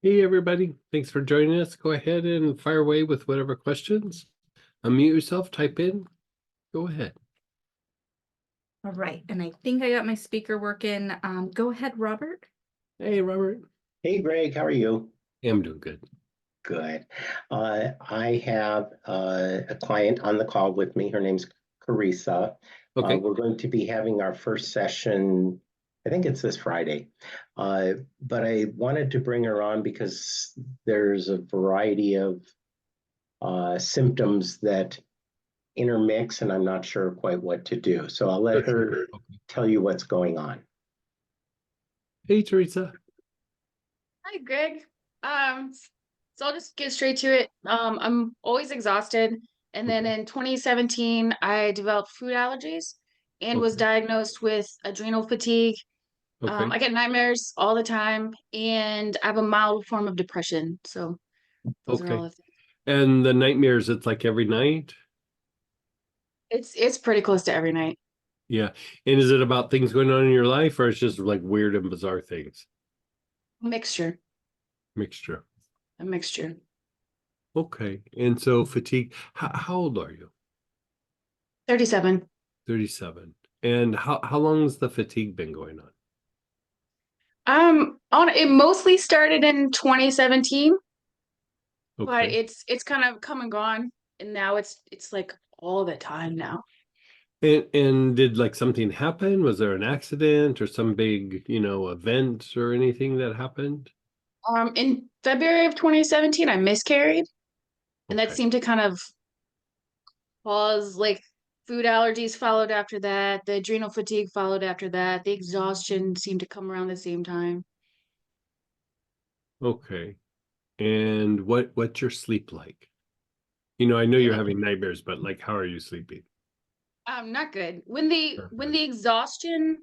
Hey, everybody. Thanks for joining us. Go ahead and fire away with whatever questions. Unmute yourself, type in. Go ahead. All right, and I think I got my speaker working. Go ahead, Robert. Hey, Robert. Hey, Greg, how are you? Yeah, I'm doing good. Good. I have a client on the call with me. Her name's Carissa. Okay. We're going to be having our first session, I think it's this Friday. But I wanted to bring her on because there's a variety of symptoms that intermix, and I'm not sure quite what to do. So I'll let her Okay. tell you what's going on. Hey, Teresa. Hi, Greg. So I'll just get straight to it. I'm always exhausted. And then Okay. in 2017, I developed food allergies and was Okay. diagnosed with adrenal fatigue. Okay. I get nightmares all the time, and I have a mild form of depression. So those are all Okay. the things. And the nightmares, it's like every night? It's pretty close to every night. Yeah. And is it about things going on in your life, or it's just like weird and bizarre things? Mixture, Mixture. a mixture. Okay. And so fatigue, how old are you? 37. 37. And how long has the fatigue been going on? On it mostly started in 2017. But Okay. it's kind of come and gone, and now it's like all the time now. And did like something happen? Was there an accident or some big, event or anything that happened? In February of 2017, I miscarried, and that Okay. seemed to kind of cause like food allergies followed after that, the adrenal fatigue followed after that, the exhaustion seemed to come around the same time. Okay. And what's your sleep like? I know you're Really, having nightmares, but like how are you sleeping? not good. When the exhaustion,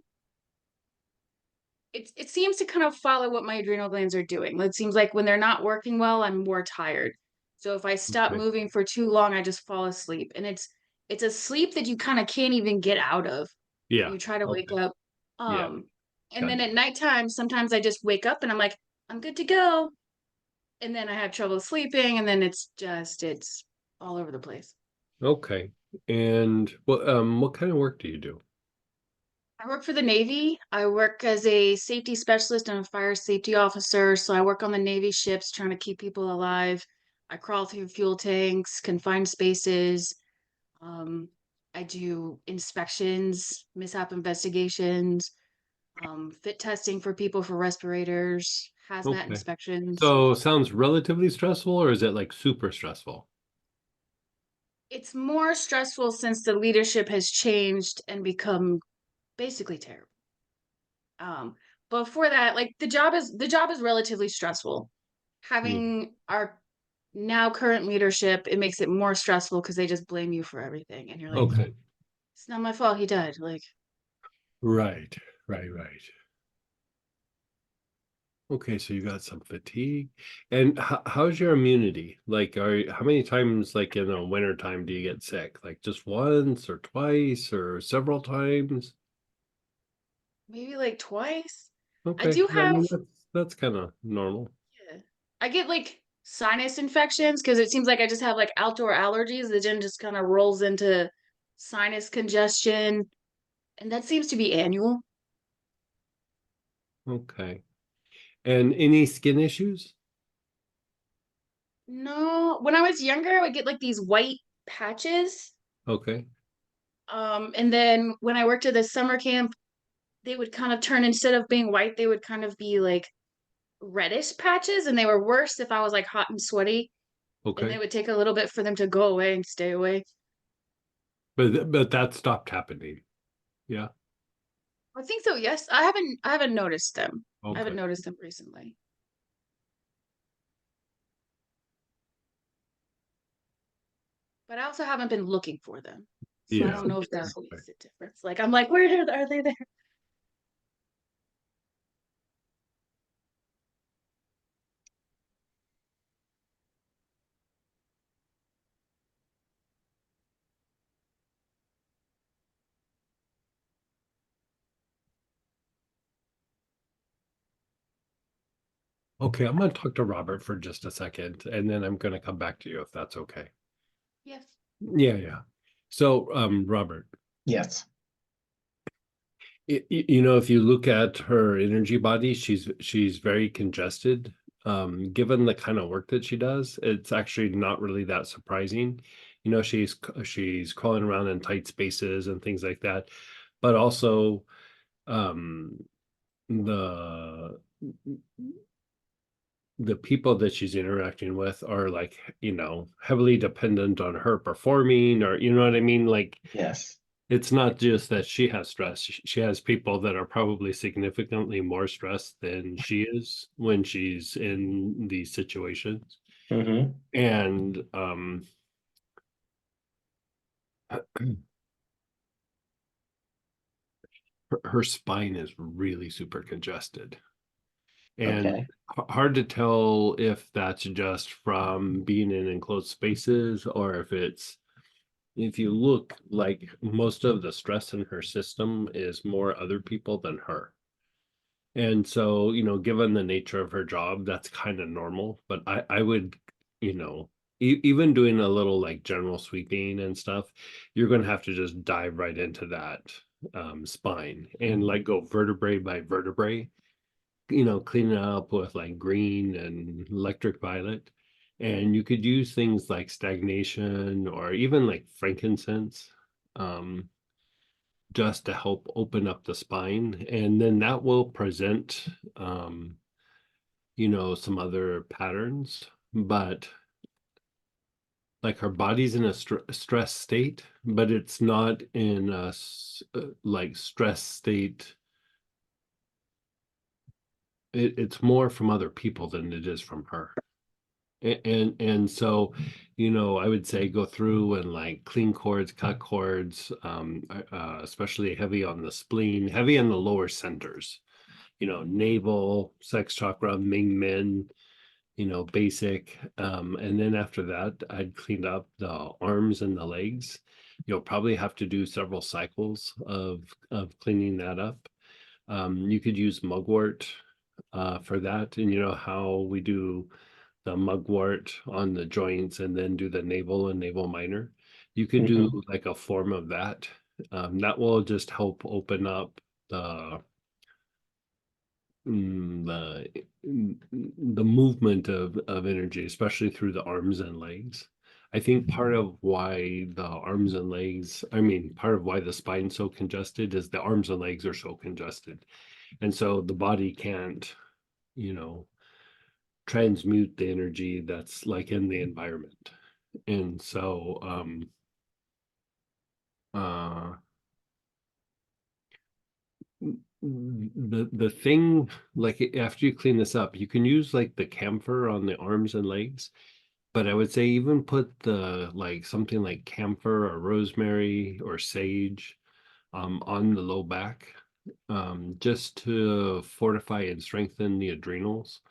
it seems to kind of follow what my adrenal glands are doing. It seems like when they're not working well, I'm more tired. So if I stop Okay. moving for too long, I just fall asleep. And it's a sleep that you kind of can't even get out of when Yeah. you try to wake Okay. up. Yeah. And then Gotcha. at nighttime, sometimes I just wake up and I'm like, I'm good to go. And then I have trouble sleeping, and then it's all over the place. Okay. And what kind of work do you do? I work for the Navy. I work as a safety specialist and a fire safety officer. So I work on the Navy ships trying to keep people alive. I crawl through fuel tanks, confined spaces. Um, I do inspections, mishap investigations, fit testing for people for respirators, hazmat Okay. inspections. So sounds relatively stressful, or is it like super stressful? It's more stressful since the leadership has changed and become basically terrible. Um, Before that, like the job is relatively stressful. Yeah. Having our now current leadership, it makes it more stressful because they just blame you for everything, and you're like, Okay. it's not my fault. He died. Like, Right. Right. Right. Okay, so you got some fatigue. And how's your immunity? Like, how many times, like in the winter time, do you get sick? Like just once or twice or several times? maybe like twice. I Okay, do I have, mean that's kind of normal. yeah, I get like sinus infections because it seems like I just have like outdoor allergies that then just kind of rolls into sinus congestion, and that seems to be annual. Okay. And any skin issues? No, when I was younger, I would get like these white patches. Okay. And then when I worked at the summer camp, they would kind of turn, instead of being white, they would kind of be like reddish patches, and they were worse if I was like hot and sweaty, and Okay. it would take a little bit for them to go away and stay away. But that stopped happening. Yeah. I think so, yes. I haven't noticed them. I haven't Okay. noticed them recently. But I also haven't been looking for them. So I Yeah. don't know if that Okay. makes a difference. Like I'm like, where are they there? Okay, I'm gonna talk to Robert for just a second, and then I'm gonna come back to you if that's okay. Yes. Yeah, yeah. So, Robert, Yes. you know, if you look at her energy body, she's very congested. Given the kind of work that she does, it's actually not really that surprising. You know, she's crawling around in tight spaces and things like that, but also um the the people that she's interacting with are like, you know, heavily dependent on her performing, or you know what I mean? Like, Yes. it's not just that she has stress. She has people that are probably significantly more stressed than she is when she's in these situations. Hmm. And her spine is really super congested. And Okay. hard to tell if that's just from being in enclosed spaces, or if you look, like, most of the stress in her system is more other people than her. And so, you know, given the nature of her job, that's kind of normal. But I would, you know, even doing a little like general sweeping and stuff, you're going to have to just dive right into that spine and like go vertebrae by vertebrae, you know, clean it up with like green and electric violet. And you could use things like stagnation or even like frankincense. Um, just to help open up the spine, and then that will present um you know, some other patterns. But like, her body's in a stress state, but it's not in a like stress state. It's more from other people than it is from her. And so, you know, I would say go through and like clean cords, cut cords, especially heavy on the spleen, heavy on the lower centers, you know, navel, sex chakra, Ming Men, you know, basic. And then after that, I'd cleaned up the arms and the legs. You'll probably have to do several cycles of cleaning that up. You could use mugwort for that, and you know how we do the mugwort on the joints and then do the navel and navel minor. You could do Hmm. like a form of that. That will just help open up the the movement of energy, especially through the arms and legs. I think part of why the arms and legs, I mean, part of why the spine's so congested is the arms and legs are so congested. And so the body can't, you know, transmute the energy that's like in the environment. And so uh the thing, like, after you clean this up, you can use like the camphor on the arms and legs. But I would say even put the like something like camphor or rosemary or sage on the low back, just to fortify and strengthen the adrenals.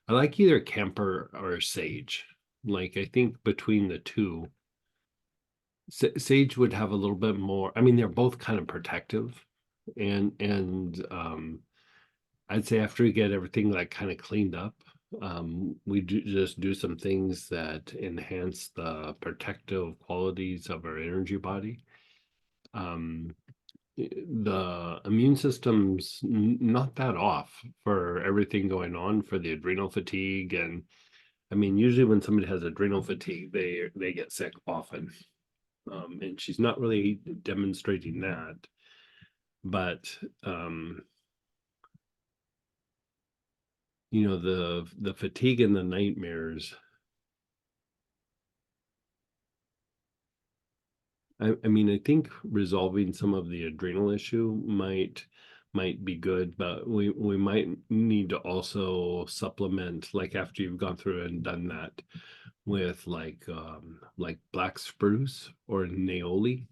I like either camphor or sage. Like, I think between the two, sage would have a little bit more. I mean, they're both kind of protective, and I'd say after we get everything like kind of cleaned up, we just do some things that enhance the protective qualities of our energy body. Um, the immune system's not that off for everything going on for the adrenal fatigue. And I mean, usually when somebody has adrenal fatigue, they get sick often. And she's not really demonstrating that, but you know, the fatigue and the nightmares, I mean, I think resolving some of the adrenal issue might be good, but we might need to also supplement, like after you've gone through and done that, with like black spruce or Neoli.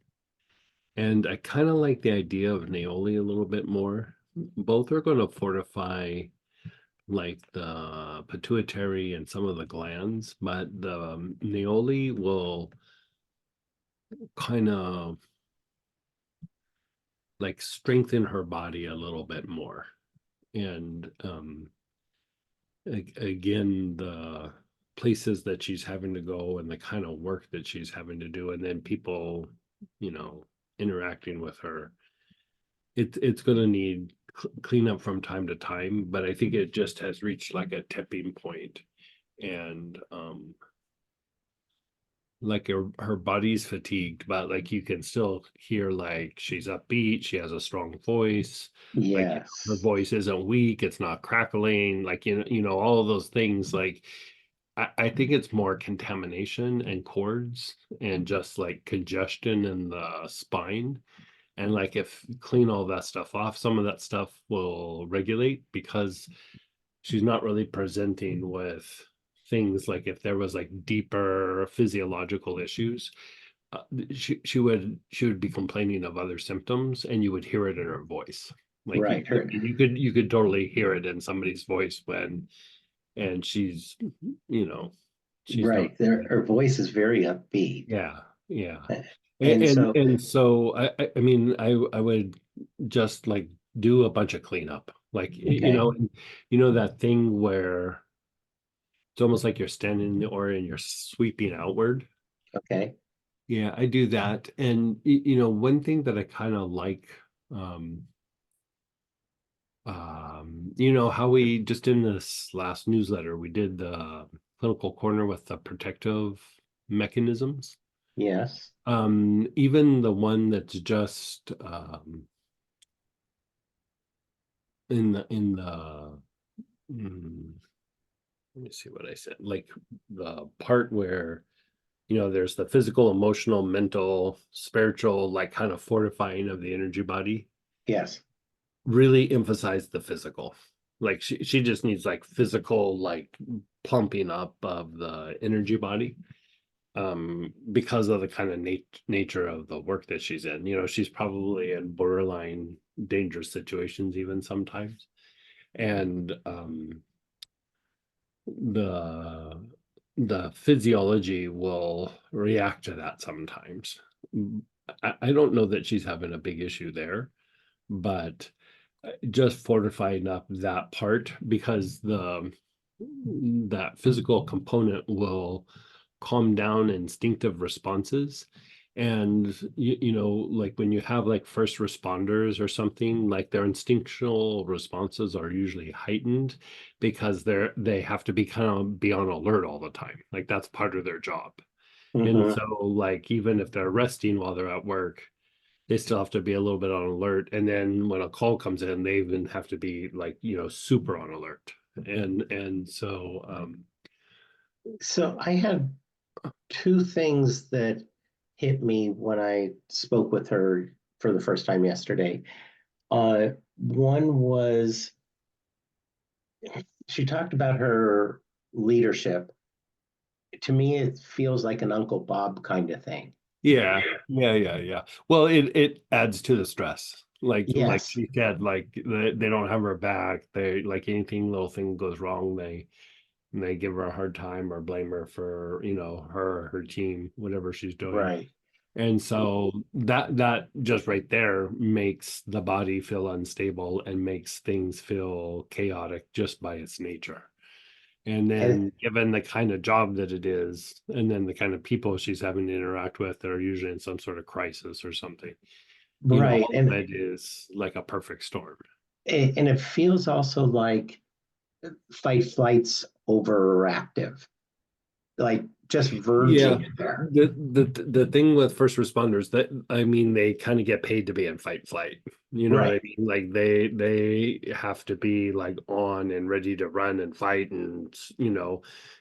And I kind of like the idea of Neoli a little bit more. Both are going to fortify like the pituitary and some of the glands, but the Neoli will kind of like strengthen her body a little bit more. And again, the places that she's having to go and the kind of work that she's having to do, and then people, interacting with her. It's gonna need cleanup from time to time, but I think it just has reached like a tipping point. And like her body's fatigued, but like you can still hear like she's upbeat, she has a strong voice, like her Yes. voice isn't weak, it's not crackling, like all of those things. Like I think it's more contamination and cords and just like congestion in the spine. And like if you clean all that stuff off, some of that stuff will regulate, because she's not really presenting with things like, if there was like deeper physiological issues, she would be complaining of other symptoms, and you would hear it in her voice. Like Right. Her, you could totally hear it in somebody's voice when, and you know she's not. right. Her voice is very upbeat. Yeah, yeah. And so, And so I mean, I would just like do a bunch of cleanup, like okay, that thing where it's almost like you're standing or and you're sweeping outward. okay. Yeah, I do that. And one thing that I kind of like, um how we just in this last newsletter we did the clinical corner with the protective mechanisms. Yes. Even the one that's just in the let me see what I said, like the part where there's the physical, emotional, mental, spiritual, like kind of fortifying of the energy body, Yes. really emphasize the physical. Like she just needs like physical, like pumping up of the energy body, because of the kind of nature of the work that she's in. She's probably in borderline dangerous situations even sometimes. And the the physiology will react to that sometimes. I don't know that she's having a big issue there, but just fortifying up that part, because that physical component will calm down instinctive responses. And like when you have like first responders or something, like their instinctual responses are usually heightened, because they have to be on alert all the time, like that's part of their job. And Hmm. so like even if they're resting while they're at work, they still have to be a little bit on alert. And then when a call comes in, they even have to be like, super on alert. And so So I had two things that hit me when I spoke with her for the first time yesterday. One was she talked about her leadership. To me, it feels like an Uncle Bob kind of thing. yeah, yeah. Well, it adds to the stress. Like Yes, she said, like they don't have her back. They like anything little thing goes wrong, they give her a hard time or blame her for, her or her team, whatever she's doing. right. And so that just right there makes the body feel unstable and makes things feel chaotic just by its nature. And And then given the kind of job that it is, and then the kind of people she's having to interact with that are usually in some sort of crisis or something, right. all of it is like a perfect storm. And it feels also like fight flight's overactive, like just Yeah. verging there. The thing with first responders, that I mean, they kind of get paid to be in fight flight. You know what I Right. mean? Like they have to be like on and ready to run and fight, and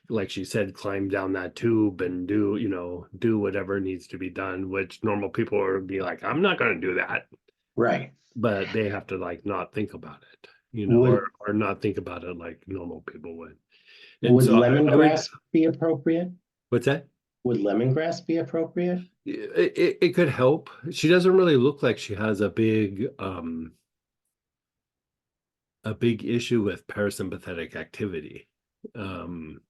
like she said, climb down that tube and do whatever needs to be done, which normal people would be like, I'm not gonna do that. Right. But they have to like not think about it, Would or not think about it like normal people would. And would so I would, lemongrass be appropriate? what's that? Would lemongrass be appropriate? It could help. She doesn't really look like she has a big issue with parasympathetic activity. Um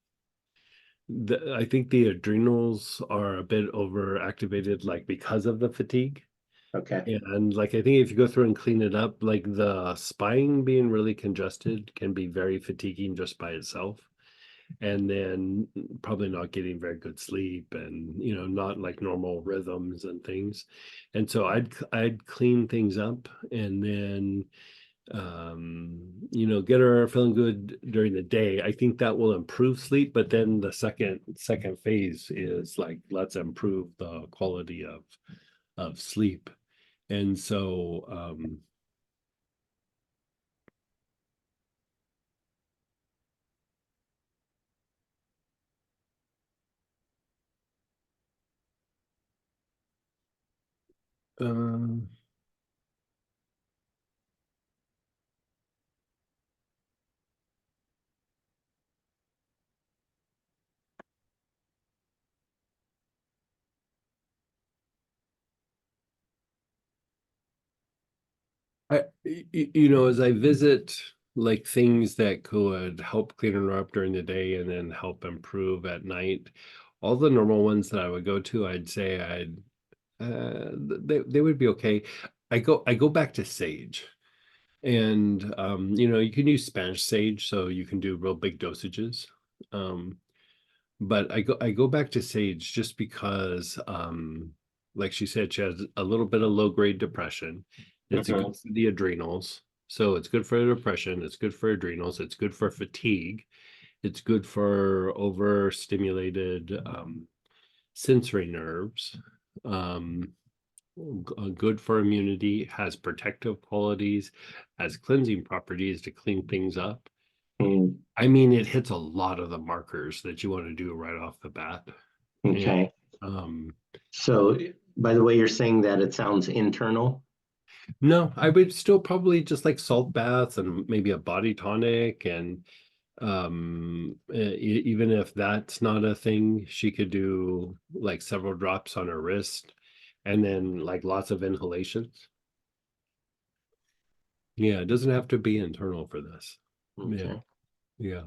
I think the adrenals are a bit overactivated, like because of the fatigue. Okay. And like, I think if you go through and clean it up, like the spine being really congested can be very fatiguing just by itself. And then probably not getting very good sleep and, not like normal rhythms and things. And so I'd clean things up and then, get her feeling good during the day. I think that will improve sleep, but then the second phase is like, let's improve the quality of sleep. And so, um, as I visit like things that could help clean her up during the day and then help improve at night, all the normal ones that I would go to, I'd say they would be okay. I go back to sage. And you can use Spanish sage, so you can do real big dosages. But I go back to sage just because like she said, she has a little bit of low grade depression. It's Mhm. good for the adrenals. So it's good for depression, it's good for adrenals, it's good for fatigue, it's good for overstimulated sensory nerves. Um, Good for immunity, has protective qualities, has cleansing properties to clean things up. Mm, I mean, it hits a lot of the markers that you want to do right off the bat. And okay. um, So, by the way, you're saying that it sounds internal? no, I would still probably just like salt baths and maybe a body tonic. And even if that's not a thing, she could do like several drops on her wrist and then like lots of inhalations. Yeah, it doesn't have to be internal for this. Yeah. Okay. Yeah.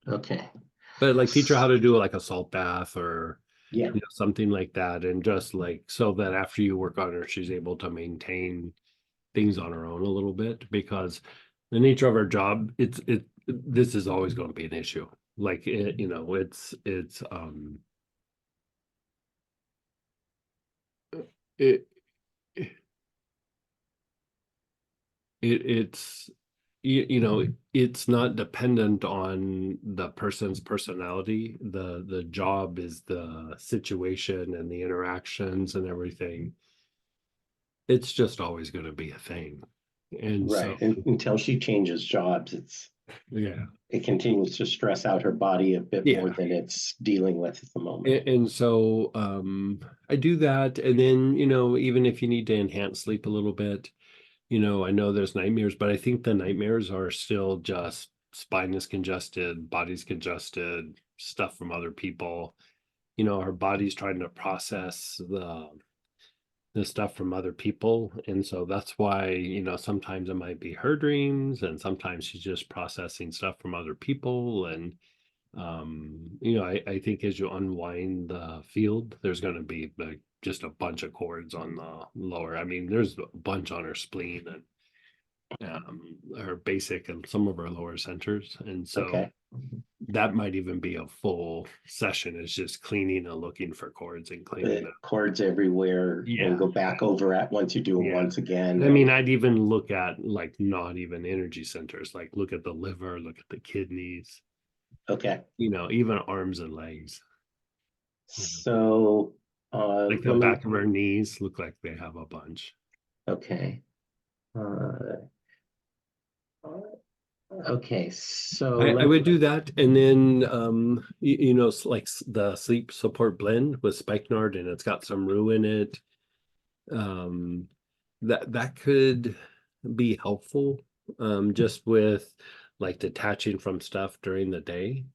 Okay. But like teach her how to do like a salt bath or Yeah. something like that. And just like so that after you work on her, she's able to maintain things on her own a little bit, because the nature of her job, this is always going to be an issue. Like it it's it's not dependent on the person's personality. The job is the situation and the interactions and everything. It's just always going to be a thing. And so Right. Until she changes jobs, yeah. it continues to stress out her body a bit more Yeah. than it's dealing with at the moment. And so I do that. And then, even if you need to enhance sleep a little bit, I know there's nightmares, but I think the nightmares are still just spine is congested, body's congested, stuff from other people. Her body's trying to process the stuff from other people. And so that's why, sometimes it might be her dreams and sometimes she's just processing stuff from other people. And I think as you unwind the field, there's going to be like just a bunch of cords on the lower. I mean, there's a bunch on her spleen and her basic and some of her lower centers. And so Okay. that might even be a full session, is just cleaning and looking for cords and cleaning up. Cords everywhere Yeah. and go back over at once you do them Yeah. once again. I mean, I'd even look at like not even energy centers, like look at the liver, look at the kidneys, Okay. even arms and legs. So Like the let me, back of her knees look like they have a bunch. okay. Okay, so I would do that, and then like the sleep support blend with spikenard, and it's got some rue in it. That could be helpful, just with like detaching from stuff during the day,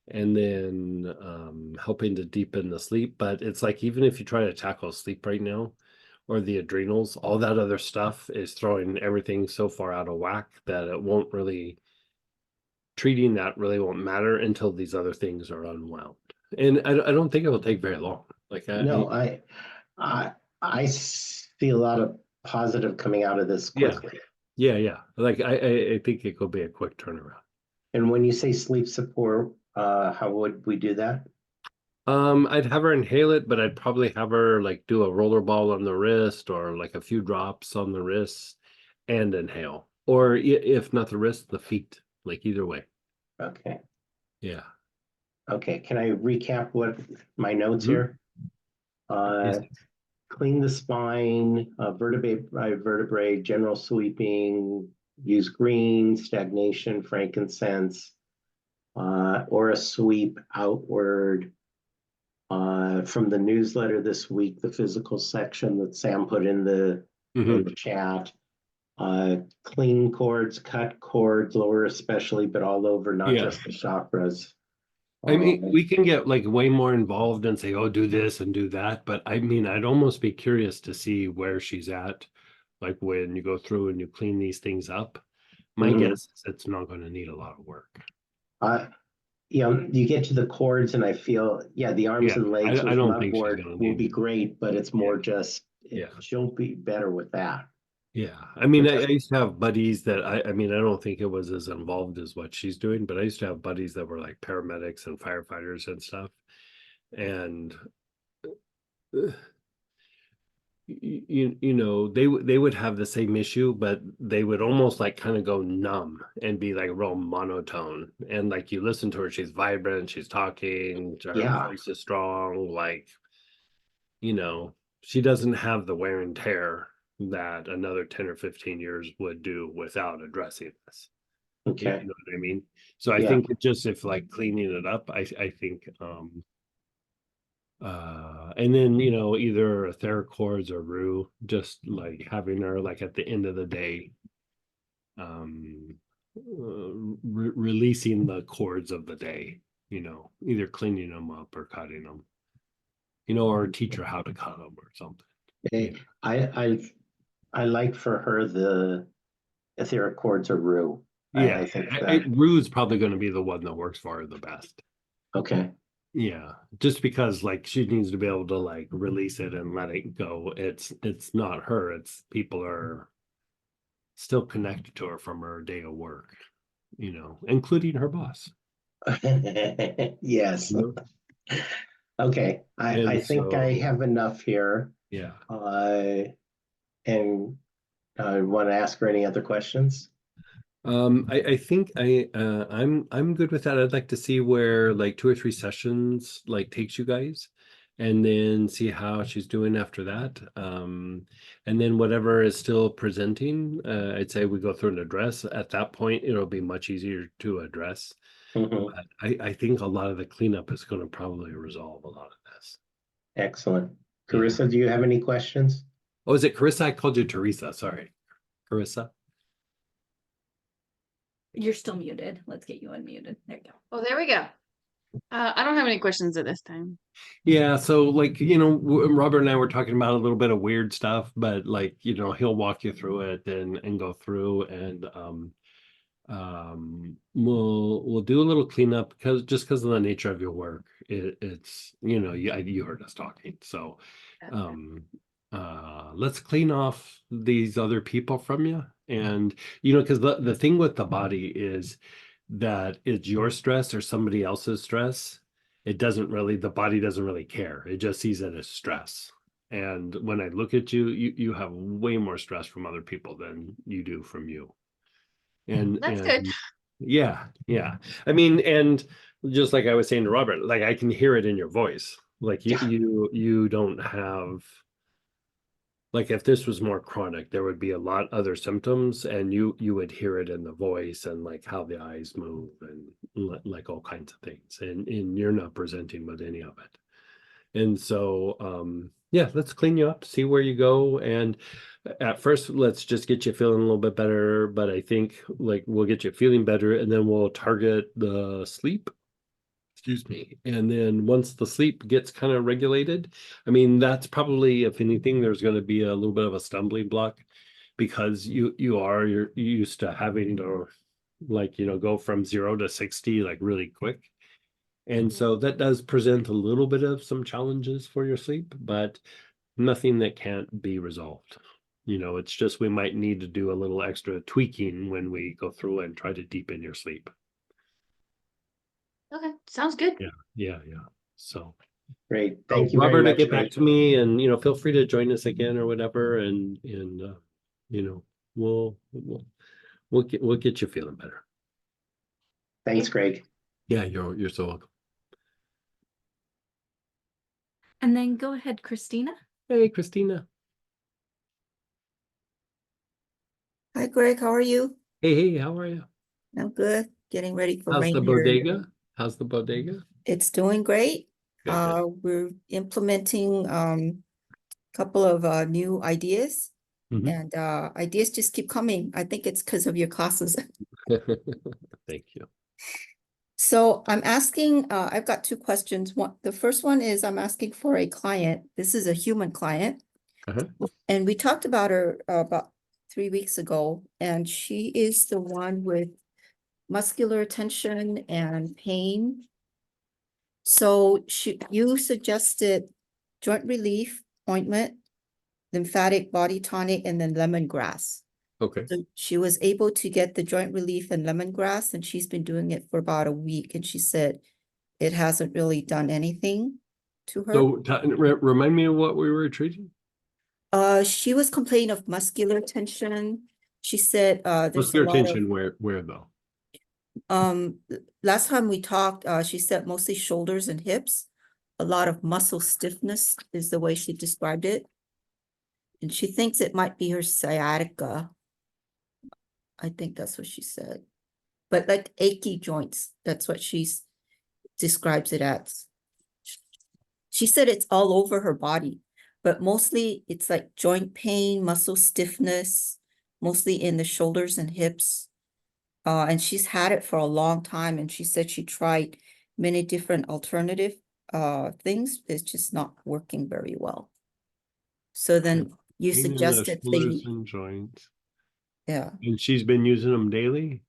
and then helping to deepen the sleep. But it's like, even if you try to tackle sleep right now, or the adrenals, all that other stuff is throwing everything so far out of whack that it won't really, treating that really won't matter until these other things are unwound. And I don't think it will take very long. Like no, I I see a lot of positive coming out of this Yeah. quickly. Yeah. Like I think it could be a quick turnaround. And when you say sleep support, how would we do that? I'd have her inhale it, but I'd probably have her like do a rollerball on the wrist or like a few drops on the wrist and inhale. Or if not the wrist, the feet, like either way. Okay. Yeah. Okay, can I recap what my notes Mhm. here? Yes. Clean the spine, vertebrae by vertebrae, general sweeping, use green, stagnation, frankincense, or a sweep outward. From the newsletter this week, the physical section that Sam put in the Mhm. chat. Clean cords, cut cords, lower especially, but all over, not Yeah. just the chakras. I mean, we can get like way more involved and say, oh, do this and do that. But I mean, I'd almost be curious to see where she's at. Like when you go through and you clean these things up. My Mhm. guess is it's not going to need a lot of work. You get to the cords and I feel, the arms Yeah, and legs I with don't think she's mudboard gonna will need be great, but it's more just, Yeah. she'll be better with that. Yeah, I mean, I Because- used to have buddies that I mean, I don't think it was as involved as what she's doing, but I used to have buddies that were like paramedics and firefighters and stuff. And you know, they would have the same issue, but they would almost like kind of go numb and be like real monotone. And like you listen to her, she's vibrant, she's talking, her Yeah. voice is strong, like you know, she doesn't have the wear and tear that another 10 or 15 years would do without addressing this. You Okay, know what I mean? So I Yeah. think it just if like cleaning it up, I think and then you know either Theracords or Rue, just like having her like at the end of the day releasing the cords of the day, you know, either cleaning them up or cutting them, you know, or teach her how to cut them or something. Eh, I like for her the etheric cords or Rue. Yeah, I think that, Rue's probably going to be the one that works for her the best. okay, Yeah, just because like she needs to be able to like release it and let it go. It's not her, it's people are still connected to her from her day of work, you know, including her boss. yes, You know? okay, I And think I so have enough here. yeah. And I want to ask her any other questions? I think I'm good with that. I'd like to see where like 2 or 3 sessions like takes you guys and then see how she's doing after that. And then whatever is still presenting, I'd say we go through an address. At that point, it'll be much easier to address. Mhm. But I think a lot of the cleanup is going to probably resolve a lot of this. Excellent. Yeah. Carissa, do you have any questions? Oh, is it Carissa? I called you Teresa. Sorry. Carissa. You're still muted. Let's get you unmuted. There you go. Oh, there we go. I don't have any questions at this time. Yeah, so like, you know, Robert and I were talking about a little bit of weird stuff, but like, you know, he'll walk you through it and go through and we'll do a little cleanup because of the nature of your work. It's, you know, you heard us talking. So let's clean off these other people from you. And you know, because the thing with the body is that it's your stress or somebody else's stress. It doesn't really, the body doesn't really care. It just sees it as stress. And when I look at you, you have way more stress from other people than you do from you. And That's good. yeah. I mean, and just like I was saying to Robert, like I can hear it in your voice. Like you don't have, like if this was more chronic, there would be a lot other symptoms and you would hear it in the voice and like how the eyes move and like all kinds of things. And you're not presenting with any of it. And so yeah, let's clean you up, see where you go. And at first, let's just get you feeling a little bit better. But I think like we'll get you feeling better and then we'll target the sleep. Excuse me. And then once the sleep gets kind of regulated, I mean, that's probably, if anything, there's going to be a little bit of a stumbling block because you're used to having to like, you know, go from 0 to 60 like really quick. And so that does present a little bit of some challenges for your sleep, but nothing that can't be resolved. You know, it's just we might need to do a little extra tweaking when we go through and try to deepen your sleep. Okay, sounds good. Yeah. So Great. Thank you very Robert, much. get back to me, and feel free to join us again or whatever, and we'll get you feeling better. Thanks, Greg. Yeah, you're so welcome. And then go ahead, Christina. Hey, Christina. Hi, Greg. How are you? Hey, how are you? I'm good. Getting ready for How's rain the here. bodega? How's the bodega? It's doing great. Good. We're implementing a couple of new ideas, Mhm. and ideas just keep coming. I think it's because of your classes. Thank you. So I'm asking, I've got two questions. The first one is I'm asking for a client. This is a human client. Uh-huh. And we talked about her about 3 weeks ago, and she is the one with muscular tension and pain. So you suggested joint relief ointment, lymphatic body tonic, and then lemongrass. Okay. So she was able to get the joint relief and lemongrass, and she's been doing it for about a week, and she said it hasn't really done anything to her. So remind me of what we were treating. She was complaining of muscular tension. She said there's Muscular a lot tension, where though? last time we talked, she said mostly shoulders and hips. A lot of muscle stiffness is the way she described it. And she thinks it might be her sciatica. I think that's what she said. But like achy joints, that's what she describes it as. She said it's all over her body, but mostly it's like joint pain, muscle stiffness, mostly in the shoulders and hips. And she's had it for a long time, and she said she tried many different alternative things. It's just not working very well. So then you Pain in the suggested shoulders and joints. yeah. And she's been using them daily?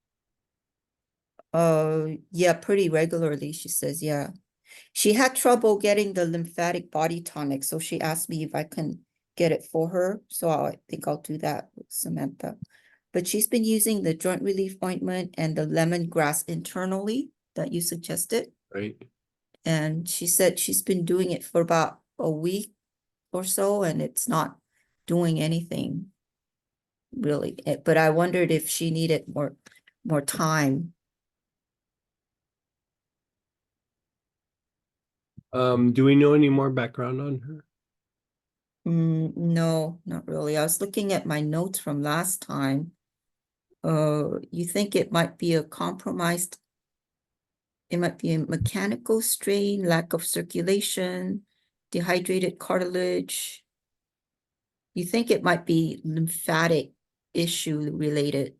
Yeah, pretty regularly, she says, yeah. She had trouble getting the lymphatic body tonic, so she asked me if I can get it for her. So I think I'll do that with Samantha. But she's been using the joint relief ointment and the lemongrass internally that you suggested. Right. And she said she's been doing it for about a week or so, and it's not doing anything really. But I wondered if she needed more time. Do we know any more background on her? No, not really. I was looking at my notes from last time. You think it might be a compromised, it might be a mechanical strain, lack of circulation, dehydrated cartilage. You think it might be lymphatic issue related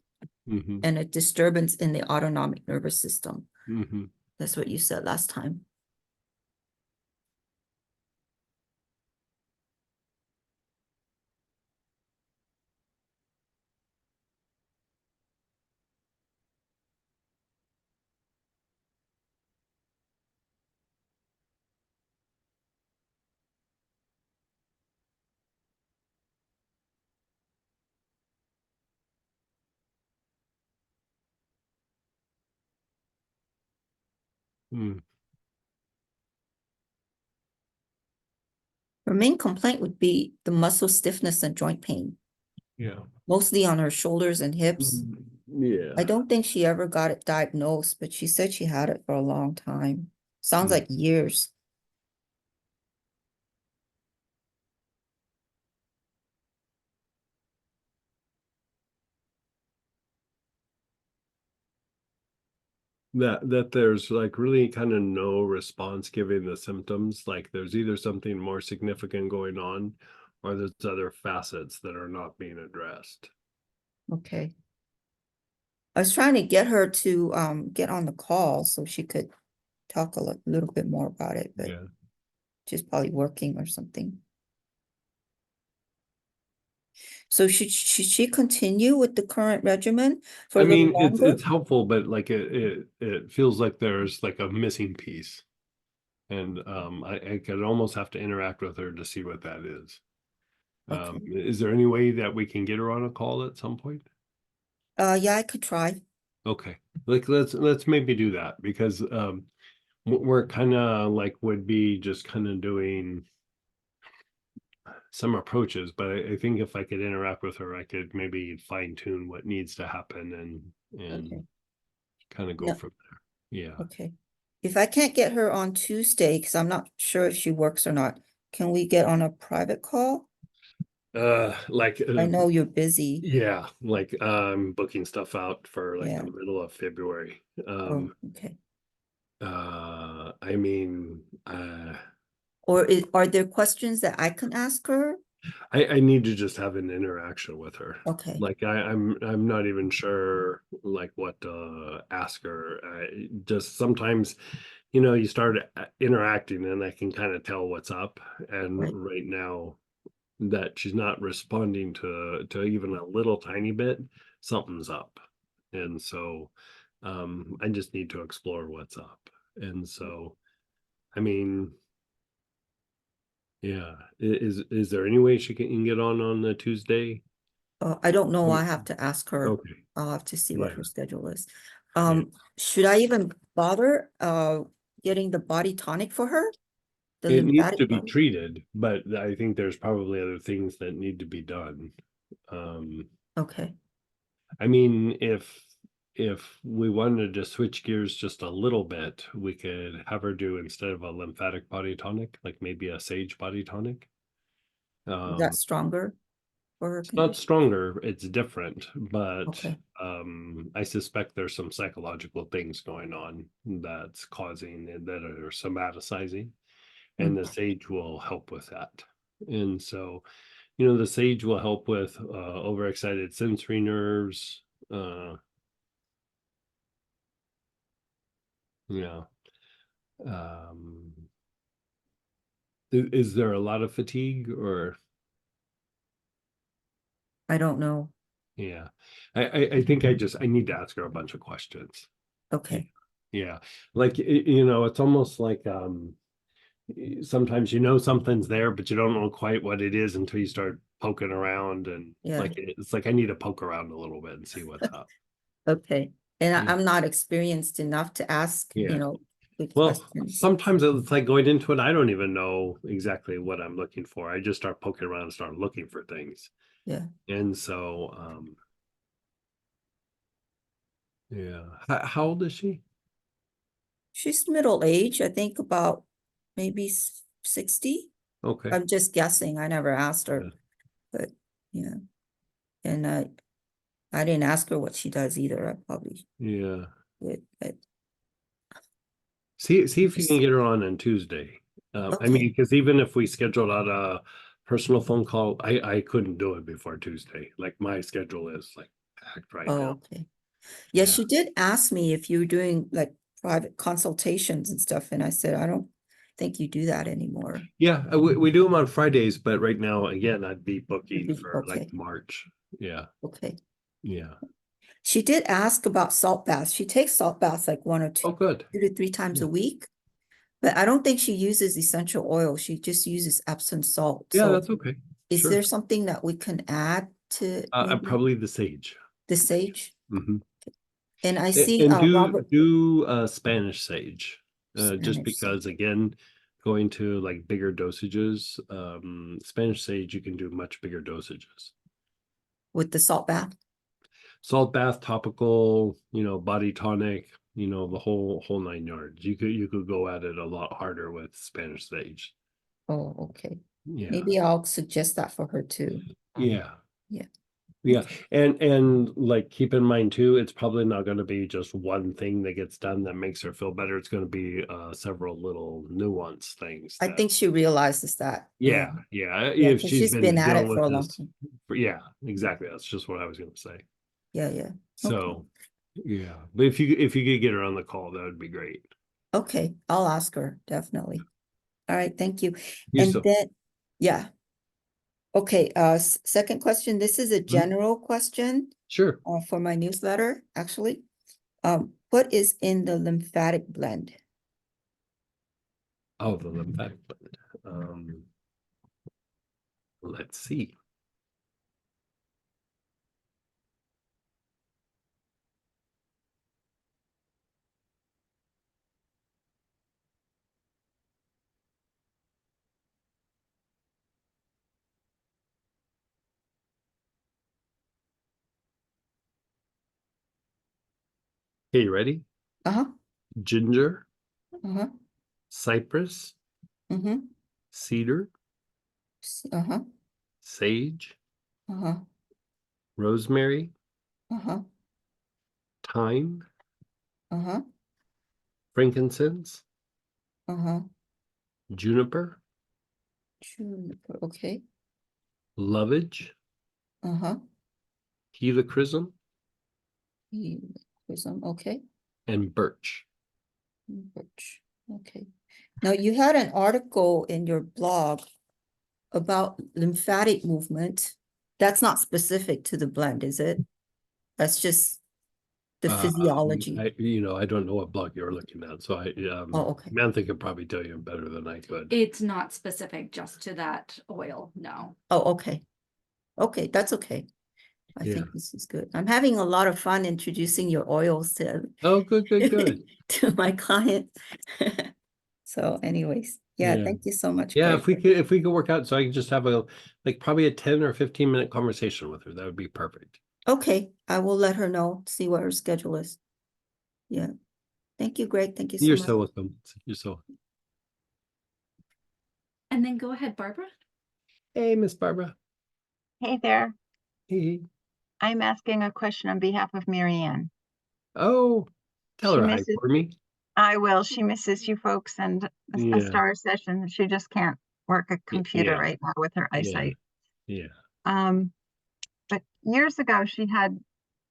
Mm-hmm. and a disturbance in the autonomic nervous system. Mm-hmm. That's what you said last time. Mm. Her main complaint would be the muscle stiffness and joint pain, Yeah. mostly on her shoulders and hips. Yeah. I don't think she ever got it diagnosed, but she said she had it for a long time. Sounds like years. That there's like really kind of no response given the symptoms. Like there's either something more significant going on, or there's other facets that are not being addressed. Okay. I was trying to get her to get on the call so she could talk a little bit more about it, but Yeah. she's probably working or something. So should she continue with the current regimen for I a little mean, longer? it's helpful, but like it feels like there's like a missing piece. And I could almost have to interact with her to see what that is. Okay. Is there any way that we can get her on a call at some point? Yeah, I could try. Okay, like let's maybe do that because we're kind of like would be just kind of doing some approaches, but I think if I could interact with her, I could maybe fine tune what needs to happen and Okay. kind of go No. from there. Yeah. Okay. If I can't get her on Tuesday, because I'm not sure if she works or not, can we get on a private call? Like I know you're busy. yeah, like booking stuff out for like Yeah. the middle of February. Oh, okay. I mean, Or are there questions that I can ask her? I need to just have an interaction with her. Okay. Like I'm not even sure like what to ask her. Just sometimes, you know, you start interacting and I can kind of tell what's up. And Right. right now that she's not responding to even a little tiny bit, something's up. And so I just need to explore what's up. And so I mean, yeah, is there any way she can get on the Tuesday? I don't know. Mm. I have to ask her. Okay. I'll have to see what Yeah. her schedule is. Yeah. Should I even bother getting the body tonic for her? The It needs lymphatic to be body? treated, but I think there's probably other things that need to be done. Okay. I mean, if we wanted to switch gears just a little bit, we could have her do instead of a lymphatic body tonic, like maybe a sage body tonic. Is that stronger for her It's not condition? stronger, it's different, but Okay. I suspect there's some psychological things going on that's causing it that are somaticizing, and the sage will help with that. And so, you know, the sage will help with overexcited sensory nerves. Yeah. Um, is there a lot of fatigue or? I don't know. Yeah, I think I need to ask her a bunch of questions. Okay. Yeah, like you know, it's almost like sometimes you know something's there, but you don't know quite what it is until you start poking around, and Yeah. like it's like I need to poke around a little bit and see what's up. Okay. And Yeah. I'm not experienced enough to ask, Yeah. good Well, questions. sometimes it's like going into it, I don't even know exactly what I'm looking for. I just start poking around and start looking for things. Yeah. And so, yeah. How old is she? She's middle age, I think about maybe 60. Okay. I'm just guessing. I never asked her, Yeah. but yeah. And I didn't ask her what she does either. I probably Yeah. would, but See if you can Just- get her on Tuesday. I mean, Okay. because even if we scheduled out a personal phone call, I couldn't do it before Tuesday. Like my schedule is like packed right Oh, now. okay. Yeah, Yeah. she did ask me if you were doing like private consultations and stuff, and I said, I don't think you do that anymore. Yeah, we do them on Fridays, but right now, again, I'd be booking for Okay. like March. Yeah, Okay. yeah. She did ask about salt baths. She takes salt baths like 1 or 2, Oh, good. 2 to 3 times Yeah. a week. But I don't think she uses essential oil. She just uses Epsom salt. Yeah, So that's okay. is Sure. there something that we can add to maybe Probably the sage. the sage? Mhm. And I see And Robert do Spanish sage, just Spanish because sage. again, going to like bigger dosages, Spanish sage you can do much bigger dosages. with the salt bath. Salt bath, topical, you know, body tonic, you know, the whole 9 yards. You could go at it a lot harder with Spanish sage. Oh, okay. Yeah. Maybe I'll suggest that for her too. Yeah. Yeah. Yeah, Okay. and like keep in mind too, it's probably not going to be just one thing that gets done that makes her feel better. It's going to be several little nuance things. I that- think she realizes that. yeah, Yeah, if 'cause she's been at it dealing for a with long this, time. yeah, exactly. That's just what I was going to say. Yeah, yeah. So, yeah, but if you could get her on the call, that would be great. Okay, I'll ask her, definitely. All right, thank you. You And still- then, yeah. Okay, second question. This is a general question Sure. for my newsletter, actually. What is in the lymphatic blend? Oh, the lymphatic blend. Let's see. Okay, you ready? Uh-huh, Ginger, uh-huh, cypress, mm-hmm, cedar, uh-huh, sage, uh-huh, rosemary, uh-huh, thyme, uh-huh, frankincense, uh-huh. juniper, Juniper, okay, lovage, uh-huh. helichrysum, Prism, okay. and birch. Birch, okay. Now, you had an article in your blog about lymphatic movement. That's not specific to the blend, is it? That's just the physiology. I don't know what blog you're looking at, so Oh, okay. Samantha could probably tell you better than I could. It's not specific just to that oil, no. Oh, okay. Okay, that's okay. I Yeah. think this is good. I'm having a lot of fun introducing your oils to Oh, good, good, good. to my clients. So anyways, yeah, Yeah. thank you so much. Yeah, Greg. if we could work out, so I could just have probably a 10 or 15-minute conversation with her, that would be perfect. Okay, I will let her know, see what her schedule is. Yeah. Thank you, Greg. Thank you so You're much. so welcome. You're so. And then go ahead, Barbara. Hey, Miss Barbara. Hey there, Hey. I'm asking a question on behalf of Marianne. Oh, tell She her hi misses- for me. I will, she misses you folks and a Yeah. star session. She just can't work a computer yeah. right now with her eyesight. Yeah. But years ago, she had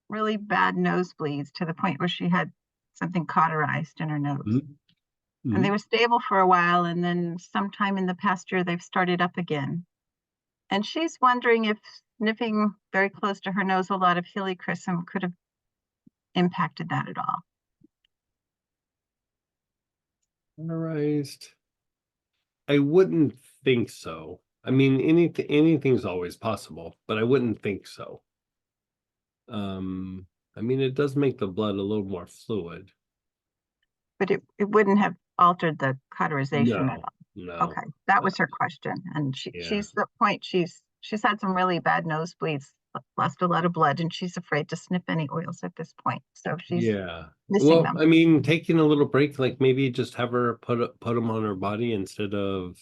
really bad nosebleeds to the point where she had something cauterized in her nose. Mhm. And they Mhm. were stable for a while, and then sometime in the past year, they've started up again. And she's wondering if sniffing very close to her nose a lot of helichrysum could have impacted that at all. Cauterized. I wouldn't think so. I mean, anything's always possible, but I wouldn't think so. I mean, it does make the blood a little more fluid. But it wouldn't have altered the cauterization at No, all. no. Okay, that was her question. And Yeah. she's the point, she's had some really bad nosebleeds, lost a lot of blood, and she's afraid to sniff any oils at this point. So she's Yeah. missing Well, them. I mean, taking a little break, like maybe just have her put them on her body instead of,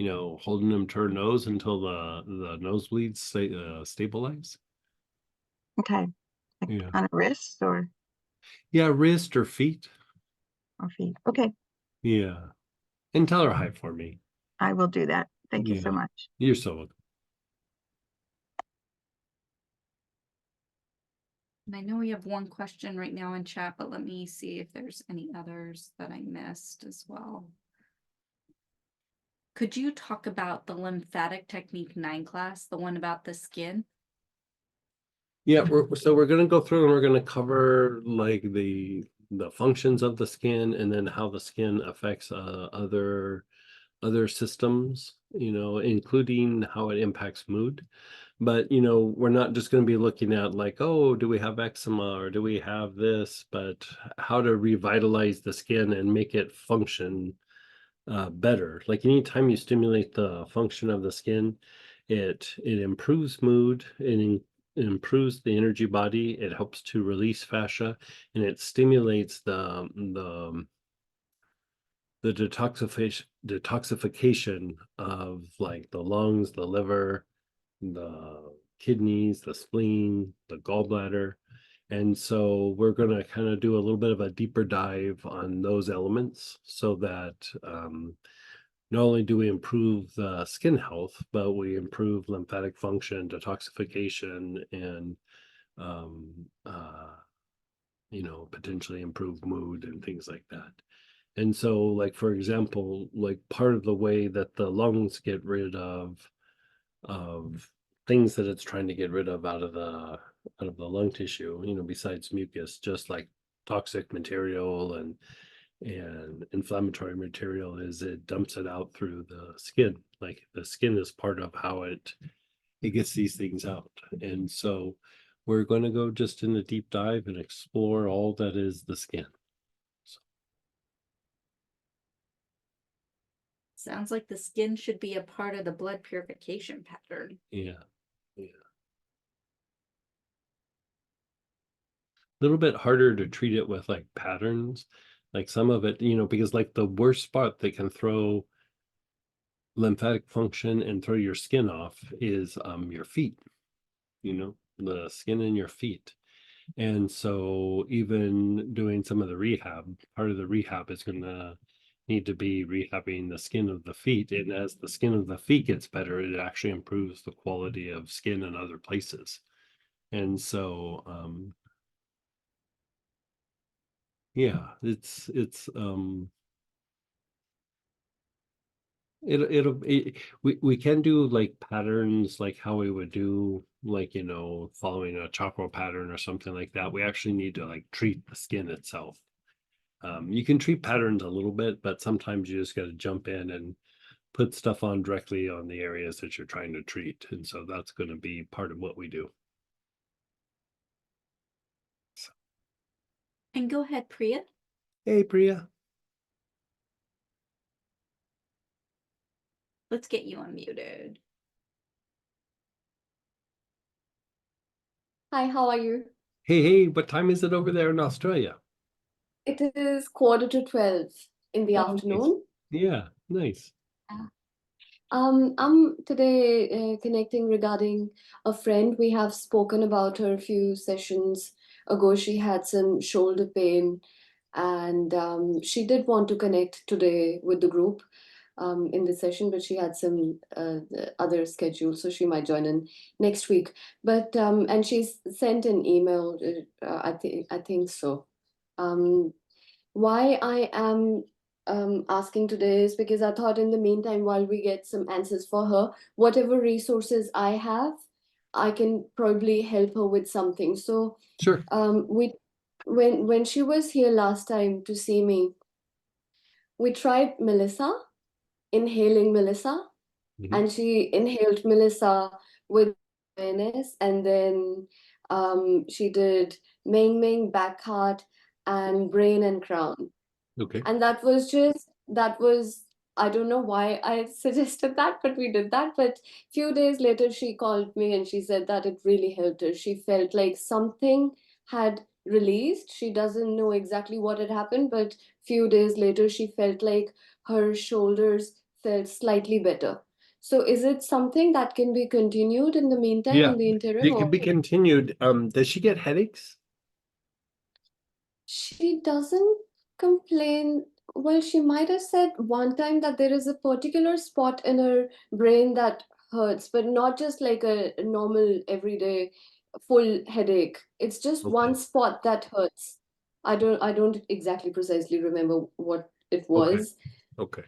holding them to her nose until the nosebleeds stabilize. Okay. Like Yeah. on her wrists or Yeah, wrist or feet. feet. Okay, Yeah. And tell her hi for me. I will do that. Thank you so Yeah. much. You're so welcome. And I know we have one question right now in chat, but let me see if there's any others that I missed as well. Could you talk about the lymphatic technique 9 class, the one about the skin? Yeah, we're gonna go through and we're gonna cover like the functions of the skin and then how the skin affects other systems, including how it impacts mood. But we're not just going to be looking at like, oh, do we have eczema or do we have this, but how to revitalize the skin and make it function better. Like anytime you stimulate the function of the skin, it improves mood, it improves the energy body, it helps to release fascia, and it stimulates the detoxification of like the lungs, the liver, the kidneys, the spleen, the gallbladder. And so we're going to kind of do a little bit of a deeper dive on those elements so that not only do we improve the skin health, but we improve lymphatic function, detoxification, and potentially improve mood and things like that. And so, like, for example, like part of the way that the lungs get rid of things that it's trying to get rid of out of the lung tissue, besides mucus, just like toxic material and And inflammatory material is it dumps it out through the skin. Like the skin is part of how it gets these things out. And so we're going to go just in a deep dive and explore all that is the skin. Sounds like the skin should be a part of the blood purification pattern. Yeah. Yeah. A little bit harder to treat it with like patterns. Like some of it, because like the worst spot that can throw lymphatic function and throw your skin off is your feet, the skin in your feet. And so even doing some of the rehab, part of the rehab is going to need to be rehabbing the skin of the feet. And as the skin of the feet gets better, it actually improves the quality of skin in other places. And so, yeah, we can do like patterns like how we would do like following a chakra pattern or something like that. We actually need to like treat the skin itself. You can treat patterns a little bit, but sometimes you just got to jump in and put stuff on directly on the areas that you're trying to treat. And so that's going to be part of what we do. And go ahead, Priya. Hey, Priya. Let's get you unmuted. Hi, how are you? Hey, what time is it over there in Australia? It is 11:45 in the Oh, nice. afternoon. Yeah, nice. I'm today connecting regarding a friend. We have spoken about her a few sessions ago. She had some shoulder pain, and she did want to connect today with the group in the session, but she had some other schedules, so she might join in next week. But and she's sent an email. I think so. Why I am asking today is because I thought in the meantime, while we get some answers for her, whatever resources I have, I can probably help her with something. So Sure. when she was here last time to see me, we tried Melissa, inhaling Melissa, Mhm. and she inhaled Melissa with awareness, and then she did Ming Ming, back heart, and brain and crown. Okay. And that was, I don't know why I suggested that, but we did that. But few days later she called me and she said that it really helped her. She felt like something had released. She doesn't know exactly what had happened, but few days later she felt like her shoulders felt slightly better. So is it something that can be continued in the meantime, Yeah, in the interim, it or can be continued. Does she get headaches? she doesn't complain? Well, she might have said one time that there is a particular spot in her brain that hurts, but not just like a normal everyday full headache. It's just one Okay. spot that hurts. I don't exactly precisely remember what it Okay. was, Okay.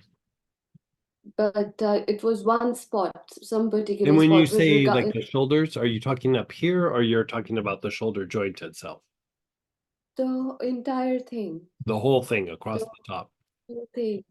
but it was one spot, some particular And when you spot with say like regard the shoulders, are you talking up here or you're talking about the shoulder joint itself? the entire thing. The whole thing across The the top. whole thing.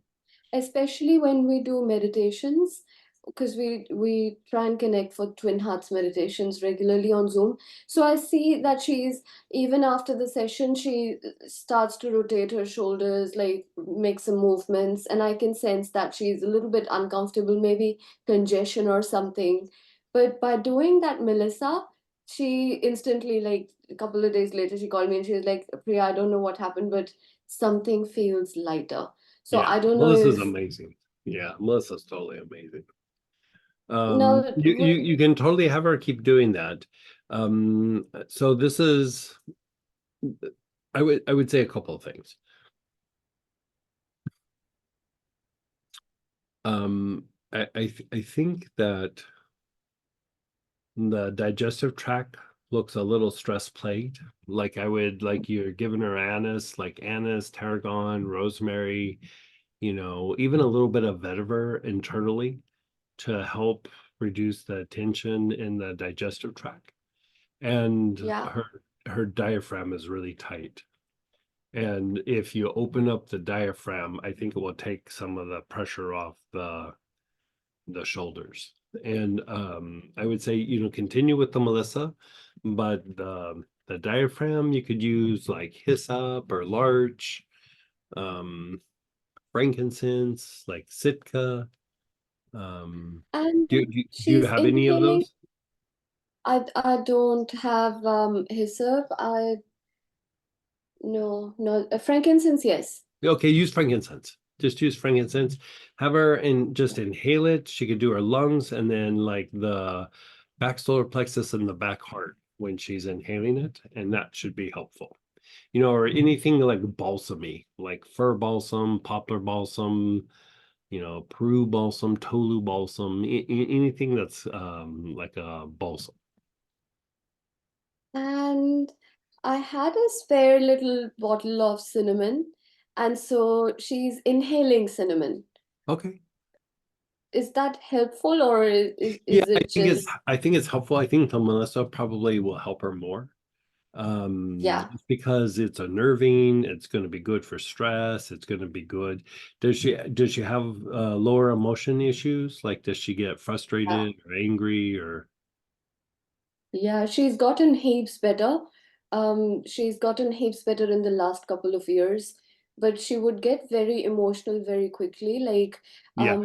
Especially when we do meditations, because we try and connect for Twin Hearts meditations regularly on Zoom. So I see that she's, even after the session, she starts to rotate her shoulders, like make some movements, and I can sense that she's a little bit uncomfortable, maybe congestion or something. But by doing that, Melissa, she instantly, like a couple of days later, she called me and she was like, Priya, I don't know what happened, but something feels lighter. So Yeah, I don't know Melissa's if amazing. Yeah, Melissa's totally amazing. no, You can totally have her keep doing that. So this is, I would say a couple of things. I think that the digestive tract looks a little stress plagued. Like you're giving her anise, like anise, tarragon, rosemary, even a little bit of vetiver internally to help reduce the tension in the digestive tract. And yeah, her diaphragm is really tight. And if you open up the diaphragm, I think it will take some of the pressure off the shoulders. And I would say, you know, continue with the Melissa, but the diaphragm you could use like hyssop or larch, frankincense, like Sitka. And Do you she's have any of inhaling. those? I don't have hyssop. No, frankincense, yes. Okay, use frankincense. Just use frankincense. Have her and just inhale it. She could do her lungs and then like the back solar plexus and the back heart when she's inhaling it, and that should be helpful. You know, or anything like balsamy, like fir balsam, poplar balsam, you know, Peru balsam, Tolu balsam, anything that's like a balsam. And I had a spare little bottle of cinnamon, and so she's inhaling cinnamon. Okay. Is that helpful, or Yeah, is it just I think it's helpful. I think the Melissa probably will help her more. yeah? Just because it's unnerving, it's going to be good for stress, it's going to be good. Does she have lower emotion issues? Like does she get frustrated or angry or Yeah, she's gotten heaps better. She's gotten heaps better in the last couple of years, but she would get very emotional very quickly. Like, yeah,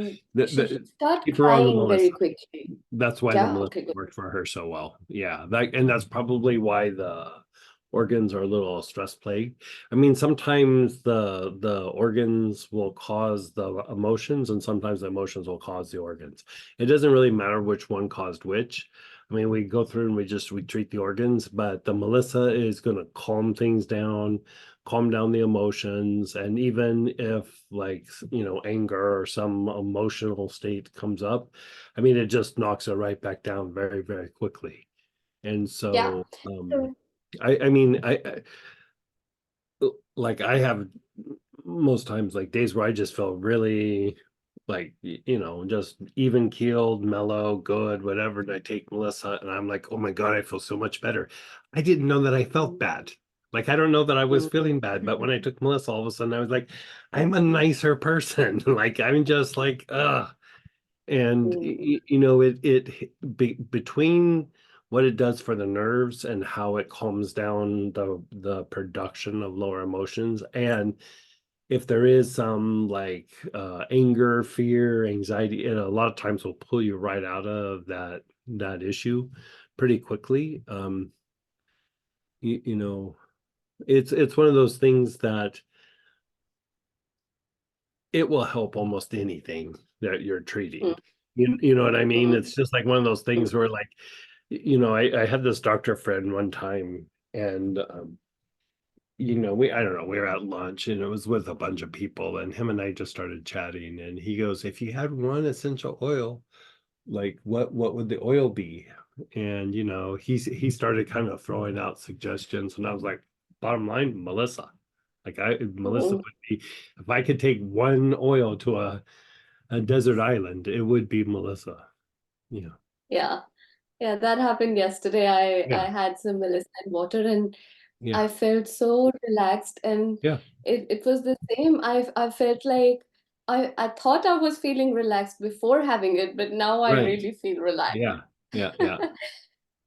she'd start keep her on the crying very Melissa. quickly. That's why the Yeah, Melissa okay, good. worked for her so well. Yeah, and that's probably why the organs are a little stress plagued. I mean, sometimes the organs will cause the emotions, and sometimes the emotions will cause the organs. It doesn't really matter which one caused which. I mean, we go through and we treat the organs, but the Melissa is going to calm things down, calm down the emotions, and even if like you know anger or some emotional state comes up, I mean, it just knocks it right back down very, very quickly. And Yeah. so, So, I mean, like I have most times like days where I just feel really like, you know, just even keeled, mellow, good, whatever. And I take Melissa and I'm like, oh my God, I feel so much better. I didn't know that I felt bad. Like, I don't know that I was feeling bad, but when I took Melissa, all of a sudden I was like, I'm a nicer person. Like, I'm just like, and mm, you know between what it does for the nerves and how it calms down the production of lower emotions, and if there is some like anger, fear, anxiety, it a lot of times will pull you right out of that issue pretty quickly. You know, it's one of those things that it will help almost anything that you're treating. mm, You know what I mean? mm, It's just like one of those mm. things where like, you know, I had this doctor friend one time and you know, I don't know, we were at lunch and it was with a bunch of people and him and I just started chatting and he goes, if you had one essential oil, like what would the oil be? And you know, he started kind of throwing out suggestions and I was like, bottom line, Melissa. Like Melissa Mm. would be, if I could take one oil to a desert island, it would be Melissa. Yeah. Yeah. Yeah, that happened yesterday. I Yeah. had some Melisande water, and Yeah. I felt so relaxed, and Yeah. it was the same. I felt like I thought I was feeling relaxed before having it, but now I Right. really feel relaxed. Yeah. Yeah. Yeah.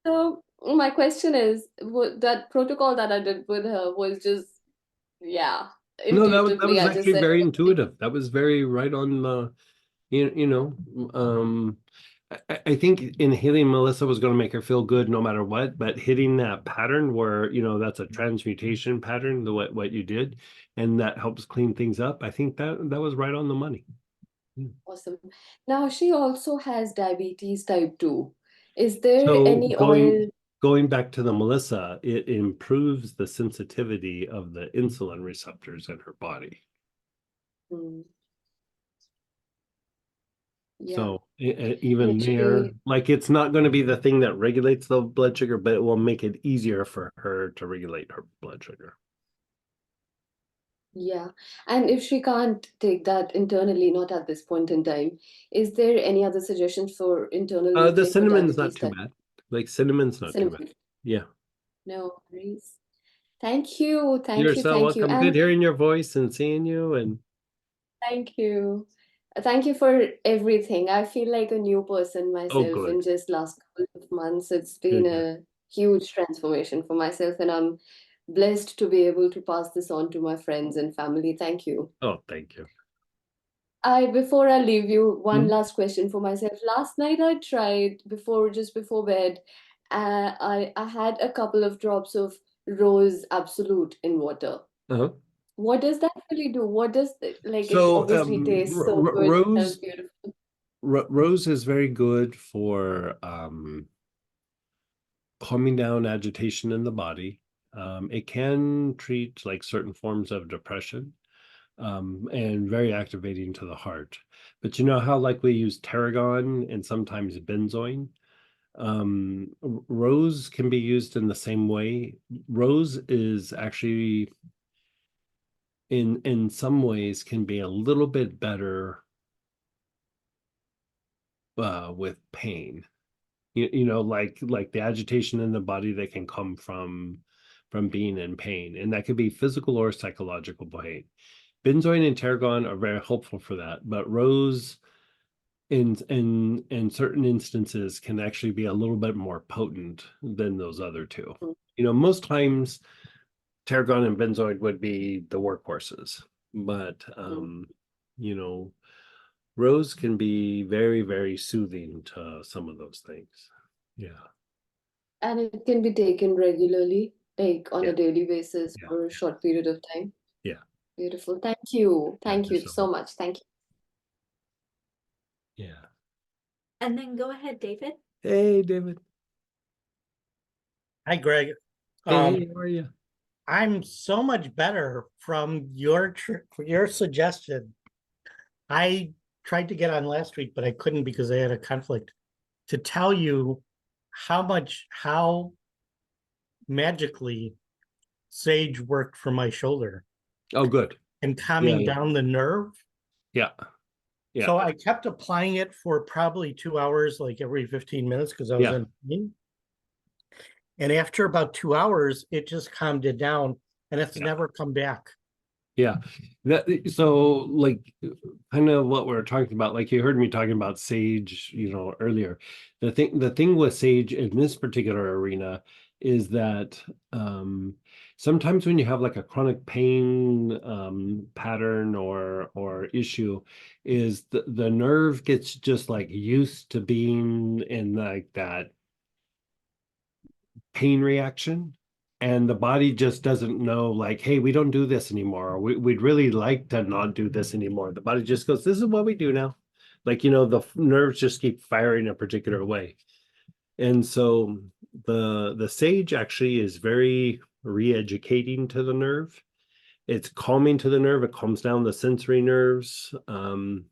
So my question is, that protocol that I did with her was just, yeah, No, that intuitively. was I just actually said, very okay. intuitive. That was very right on the, you know, I think inhaling Melissa was going to make her feel good no matter what, but hitting that pattern where, you know, that's a transmutation pattern, what you did, and that helps clean things up. I think that was right on the money. Awesome. Now she also has diabetes type 2. Is there So any oil? going back to the Melissa, it improves the sensitivity of the insulin receptors in her body. Hmm, yeah. So even And there, she, like it's not going to be the thing that regulates the blood sugar, but it will make it easier for her to regulate her blood sugar. yeah. And if she can't take that internally, not at this point in time, is there any other suggestions for internal The intake for cinnamon's not diabetes too type bad. Like cinnamon's not too bad. cinnamon? Yeah. No worries. Thank you, You're so thank you, welcome. Good and hearing your voice and seeing you. And thank you. Thank you for everything. I feel like a new person oh, myself in good. just last couple of months. It's Good, been good. a huge transformation for myself, and I'm blessed to be able to pass this on to my friends and family. Thank you. Oh, thank you. Before I leave you, one Mhm. last question for myself. Last night I tried just before bed, I had a couple of drops of Rose Absolute in water. Uh-huh. What does that really do? What does like it So, obviously tastes so good, smells Rose, beautiful. Rose is very good for calming down agitation in the body. It can treat like certain forms of depression, and very activating to the heart. But you know how like we use tarragon and sometimes benzoin? Rose can be used in the same way. Rose is actually in some ways can be a little bit better with pain. You know, like the agitation in the body that can come from being in pain, and that could be physical or psychological pain. Benzoin and tarragon are very helpful for that, but rose in certain instances can actually be a little bit more potent than those other two. Mm. You know, most times tarragon and benzoin would be the workhorses, but you know, rose can be very, very soothing to some of those things. Yeah. And it can be taken regularly, like on Yeah. a daily basis Yeah. for a short period of time. Yeah. Beautiful. Thank you. Yeah, Thank you're you so so much. Thank you. Yeah. And then go ahead, David. Hey, David. Hi, Greg. Hey, how are you? I'm so much better from your suggestion. I tried to get on last week, but I couldn't because I had a conflict. To tell you how magically sage worked for my shoulder Oh, good. and calming yeah. down the nerve. Yeah. Yeah. So I kept applying it for probably 2 hours, like every 15 minutes, because I was Yeah. in pain. And after about 2 hours, it just calmed it down, and it's Yeah. never come back. Yeah. So like kind of what we're talking about, like you heard me talking about sage, you know, earlier. The thing with sage in this particular arena is that sometimes when you have like a chronic pain pattern or issue, is the nerve gets just like used to being in like that pain reaction, and the body just doesn't know, like, hey, we don't do this anymore, or we'd really like to not do this anymore. The body just goes, this is what we do now. Like, you know, the nerves just keep firing a particular way. And so the sage actually is very re-educating to the nerve. It's calming to the nerve. It calms down the sensory nerves, and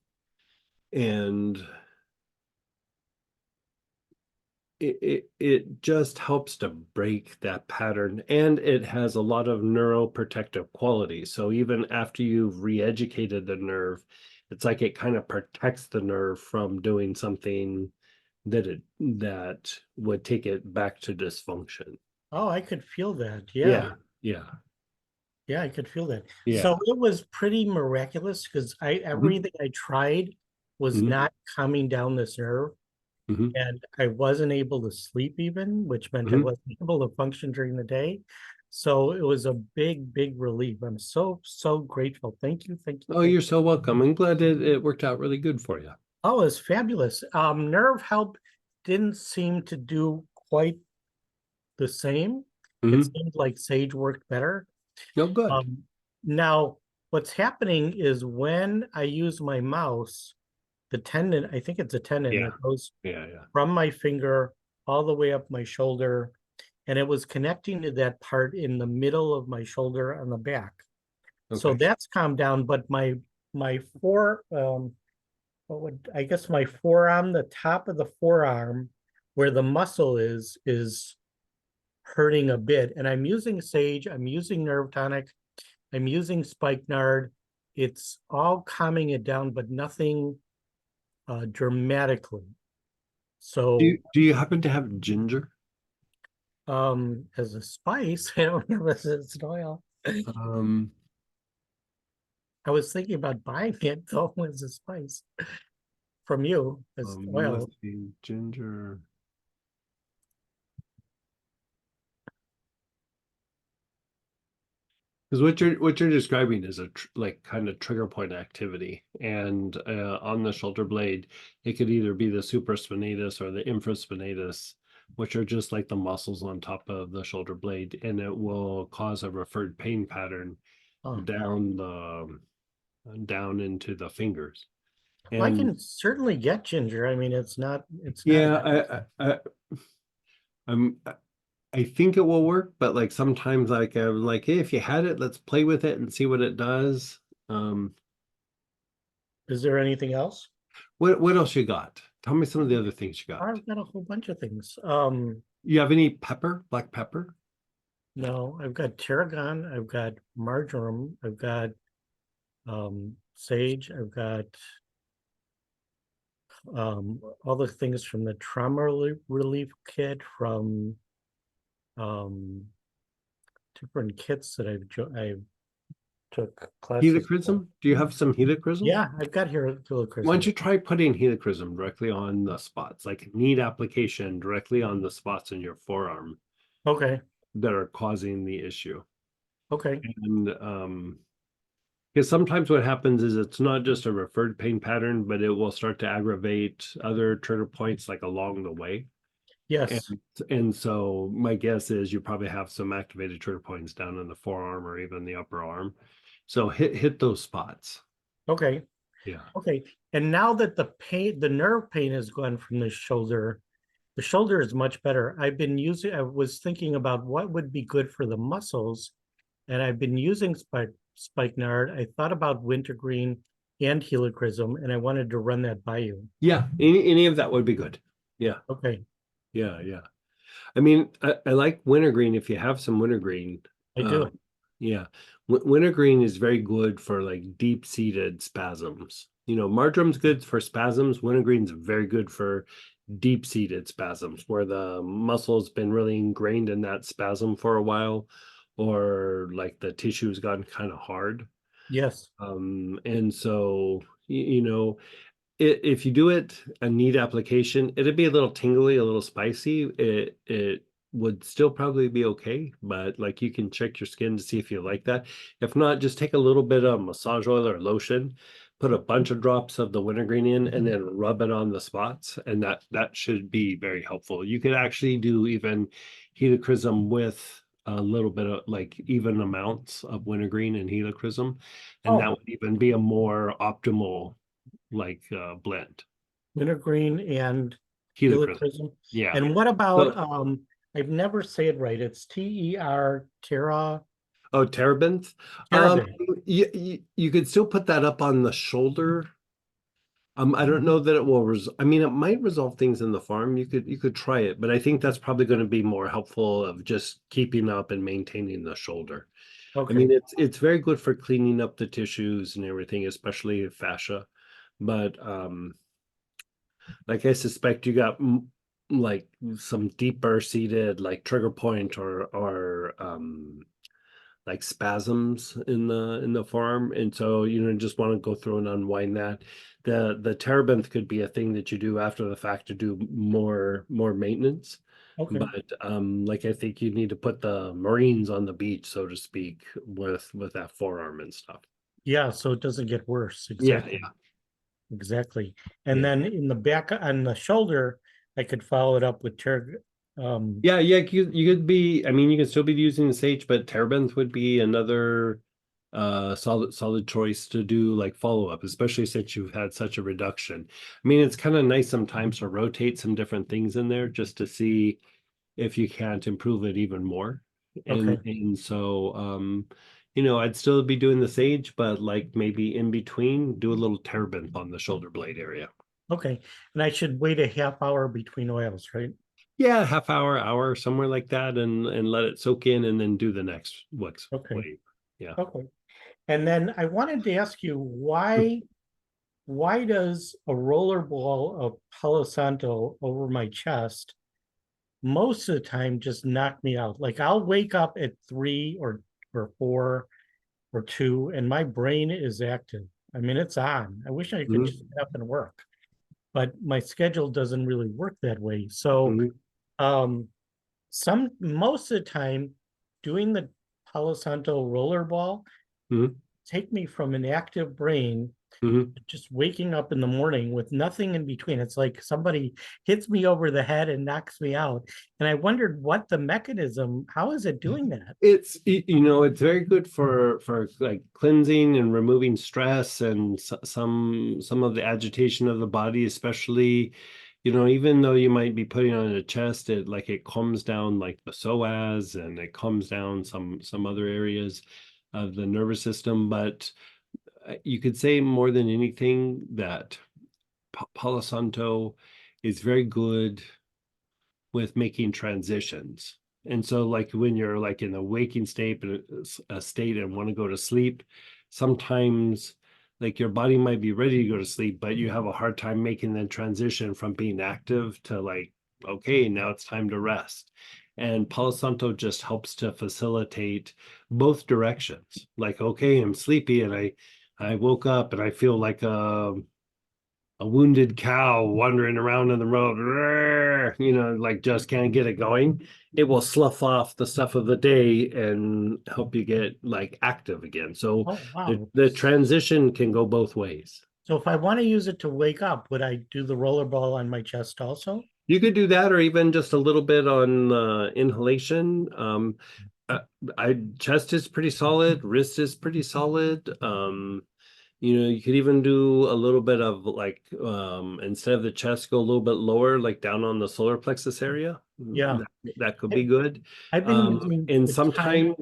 it just helps to break that pattern, and it has a lot of neuroprotective qualities. So even after you've re-educated the nerve, it's like it kind of protects the nerve from doing something that would take it back to dysfunction. Oh, I could feel that. Yeah. Yeah. Yeah, I could feel that. Yeah. So it was pretty miraculous because everything I tried was Mhm. not calming down this nerve. Mhm. And I wasn't able to sleep even, which meant I Mhm. wasn't able to function during the day. So it was a big, big relief. I'm so, so grateful. Thank you. Thank you. Oh, you're so welcome. I'm glad it worked out really good for you. Oh, it's fabulous. Nerve help didn't seem to do quite the same. It Mhm. seemed like Sage worked better. Oh, good. Now, what's happening is when I use my mouse, the tendon, I think it's a tendon Yeah. that goes Yeah. from my finger all the way up my shoulder. And it was connecting to that part in the middle of my shoulder on the back. So Okay. that's calmed down, but my I guess my forearm, the top of the forearm where the muscle is hurting a bit. And I'm using Sage, I'm using Nerve Tonic, I'm using Spikenard. It's all calming it down, but nothing dramatically. So Do you happen to have ginger? As a spice, I don't know if it's an oil. Um, I was thinking about buying it though as a spice from you as oil. let's see, ginger. Because what you're describing is a like kind of trigger point activity, and on the shoulder blade, it could either be the supraspinatus or the infraspinatus, which are just like the muscles on top of the shoulder blade, and it will cause a referred pain pattern Oh. down into the fingers. Well, I And can certainly get ginger. I mean, it's not. yeah, I think it will work, but like sometimes like I'm like, hey, if you had it, let's play with it and see what it does. Is there anything else? What else you got? Tell me some of the other things you got. I've got a whole bunch of things. You have any black pepper? No, I've got tarragon, I've got marjoram, I've got sage, I've got all the things from the trauma relief kit, from different kits that I took classes. Helichrysum? Do you have some helichrysum? Yeah, I've got helichrysum. Why don't you try putting helichrysum directly on the spots, like knead application directly on the spots in your forearm Okay, that are causing the issue? okay. And because sometimes what happens is it's not just a referred pain pattern, but it will start to aggravate other trigger points like along the way. Yes, And so my guess is you probably have some activated trigger points down in the forearm or even the upper arm. So hit those spots. okay, Yeah. okay. And now that the nerve pain has gone from the shoulder is much better. I was thinking about what would be good for the muscles, and I've been using spikenard. I thought about wintergreen and helichrysum, and I wanted to run that by you. Yeah, any of that would be good. Yeah, Okay, yeah. I mean, I like wintergreen if you have some wintergreen. I do. Yeah, wintergreen is very good for like deep-seated spasms. You know, marjoram's good for spasms. Wintergreen's very good for deep-seated spasms where the muscle's been really ingrained in that spasm for a while, or like the tissue's gotten kind of hard. Yes. And so you know, if you do it a knead application, it'd be a little tingly, a little spicy. It would still probably be okay, but like you can check your skin to see if you like that. If not, just take a little bit of massage oil or lotion, put a bunch of drops of the wintergreen in, and then rub it on the spots, and that should be very helpful. You could actually do even helichrysum with a little bit of like even amounts of wintergreen and helichrysum, and that Oh. would even be a more optimal like blend. Wintergreen and Helichrysum. helichrysum. Yeah. And what about So- I've never say it right. It's Terra. Oh, terebinth. Terebinth. You could still put that up on the shoulder. I don't know that it will I mean, it might resolve things in the farm. You could try it, but I think that's probably going to be more helpful of just keeping up and maintaining the shoulder. Okay. I mean, it's very good for cleaning up the tissues and everything, especially fascia. But like I suspect you got like some deeper seated like trigger point or like spasms in the forearm, and so just want to go through and unwind that. The terebinth could be a thing that you do after the fact to do more maintenance. Okay. But like I think you need to put the Marines on the beach, so to speak, with that forearm and stuff. Yeah, so it doesn't get worse. Yeah, Exactly. yeah. Exactly. And Yeah. then in the back on the shoulder, I could follow it up with Yeah, you could be. I mean, you can still be using the sage, but terebinth would be another solid choice to do like follow up, especially since you've had such a reduction. I mean, it's kind of nice sometimes to rotate some different things in there just to see if you can't improve it even more. And so I'd still be doing the sage, but like maybe in between, do a little terebinth on the shoulder blade area. Okay. And I should wait a half hour between oils, right? Yeah, half hour, somewhere like that, and let it soak in, and then do the next wax Okay. wave. Yeah. Okay. And then I wanted to ask you why does a roller ball of Palo Santo over my chest most of the time just knock me out. Like I'll wake up at 3 or 4 or 2 and my brain is active. I mean, it's on. I wish I could Mhm. just get up and work, but my schedule doesn't really work that way. So Mhm. most of the time doing the Palo Santo rollerball Mhm. take me from an active brain Mhm. to just waking up in the morning with nothing in between. It's like somebody hits me over the head and knocks me out. And I wondered what the mechanism, how is it doing that? It's it's very good for like cleansing and removing stress and some of the agitation of the body, especially even though you might be putting on a chest, it calms down like the psoas, and it calms down some other areas of the nervous system. But you could say more than anything that Palo Santo is very good with making transitions. And so like when you're like in a waking state, but a state and want to go to sleep, sometimes like your body might be ready to go to sleep, but you have a hard time making the transition from being active to like, okay, now it's time to rest. And Palo Santo just helps to facilitate both directions. Like, okay, I'm sleepy and I woke up and I feel like a wounded cow wandering around in the road, like just can't get it going. It will slough off the stuff of the day and help you get like active again. So Oh, the, wow. the transition can go both ways. So if I want to use it to wake up, would I do the rollerball on my chest also? You could do that, or even just a little bit on inhalation. Uh, chest is pretty solid, wrist is pretty solid. You could even do a little bit of like instead of the chest, go a little bit lower, like down on the solar plexus area. Yeah. That could be good. I've been using And the time.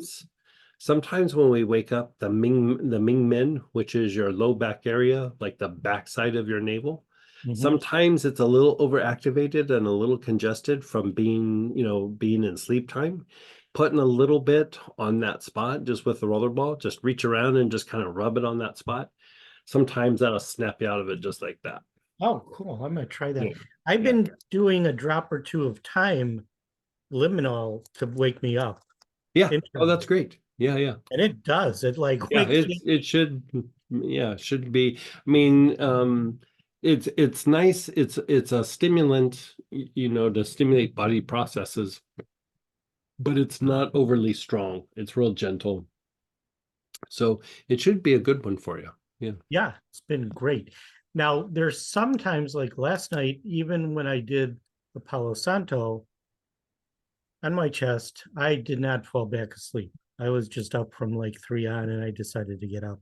sometimes when we wake up, the Ming Men, which is your low back area, like the backside of your navel, Mhm. sometimes it's a little overactivated and a little congested from being in sleep time. Putting a little bit on that spot just with the rollerball, just reach around and just kind of rub it on that spot. Sometimes that'll snap you out of it just like that. Oh, cool. I'm gonna try that. Yeah. I've Yeah. been doing a drop or two of time liminal to wake me up. Yeah. Oh, Internally. that's great. Yeah, yeah. And it does. It like Yeah, wakes me. it should, yeah, should be. I mean, it's nice. It's a stimulant, to stimulate body processes, but it's not overly strong. It's real gentle. So it should be a good one for you. Yeah. Yeah, it's been great. Now there's sometimes like last night, even when I did the Palo Santo on my chest, I did not fall back asleep. I was just up from like 3 on and I decided to get up.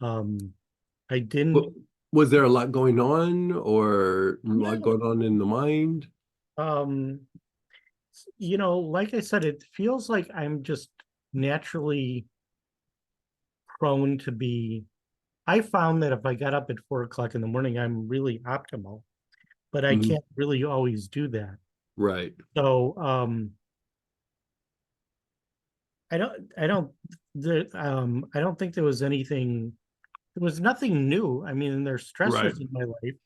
I didn't Was there a lot going on, or a lot going on in the mind? Like I said, it feels like I'm just naturally prone to be. I found that if I got up at 4 o'clock in the morning, I'm really optimal, but I Mhm. can't really always do that. Right. So I don't think there was anything. There was nothing new. I mean, there's stressors Right. in my life,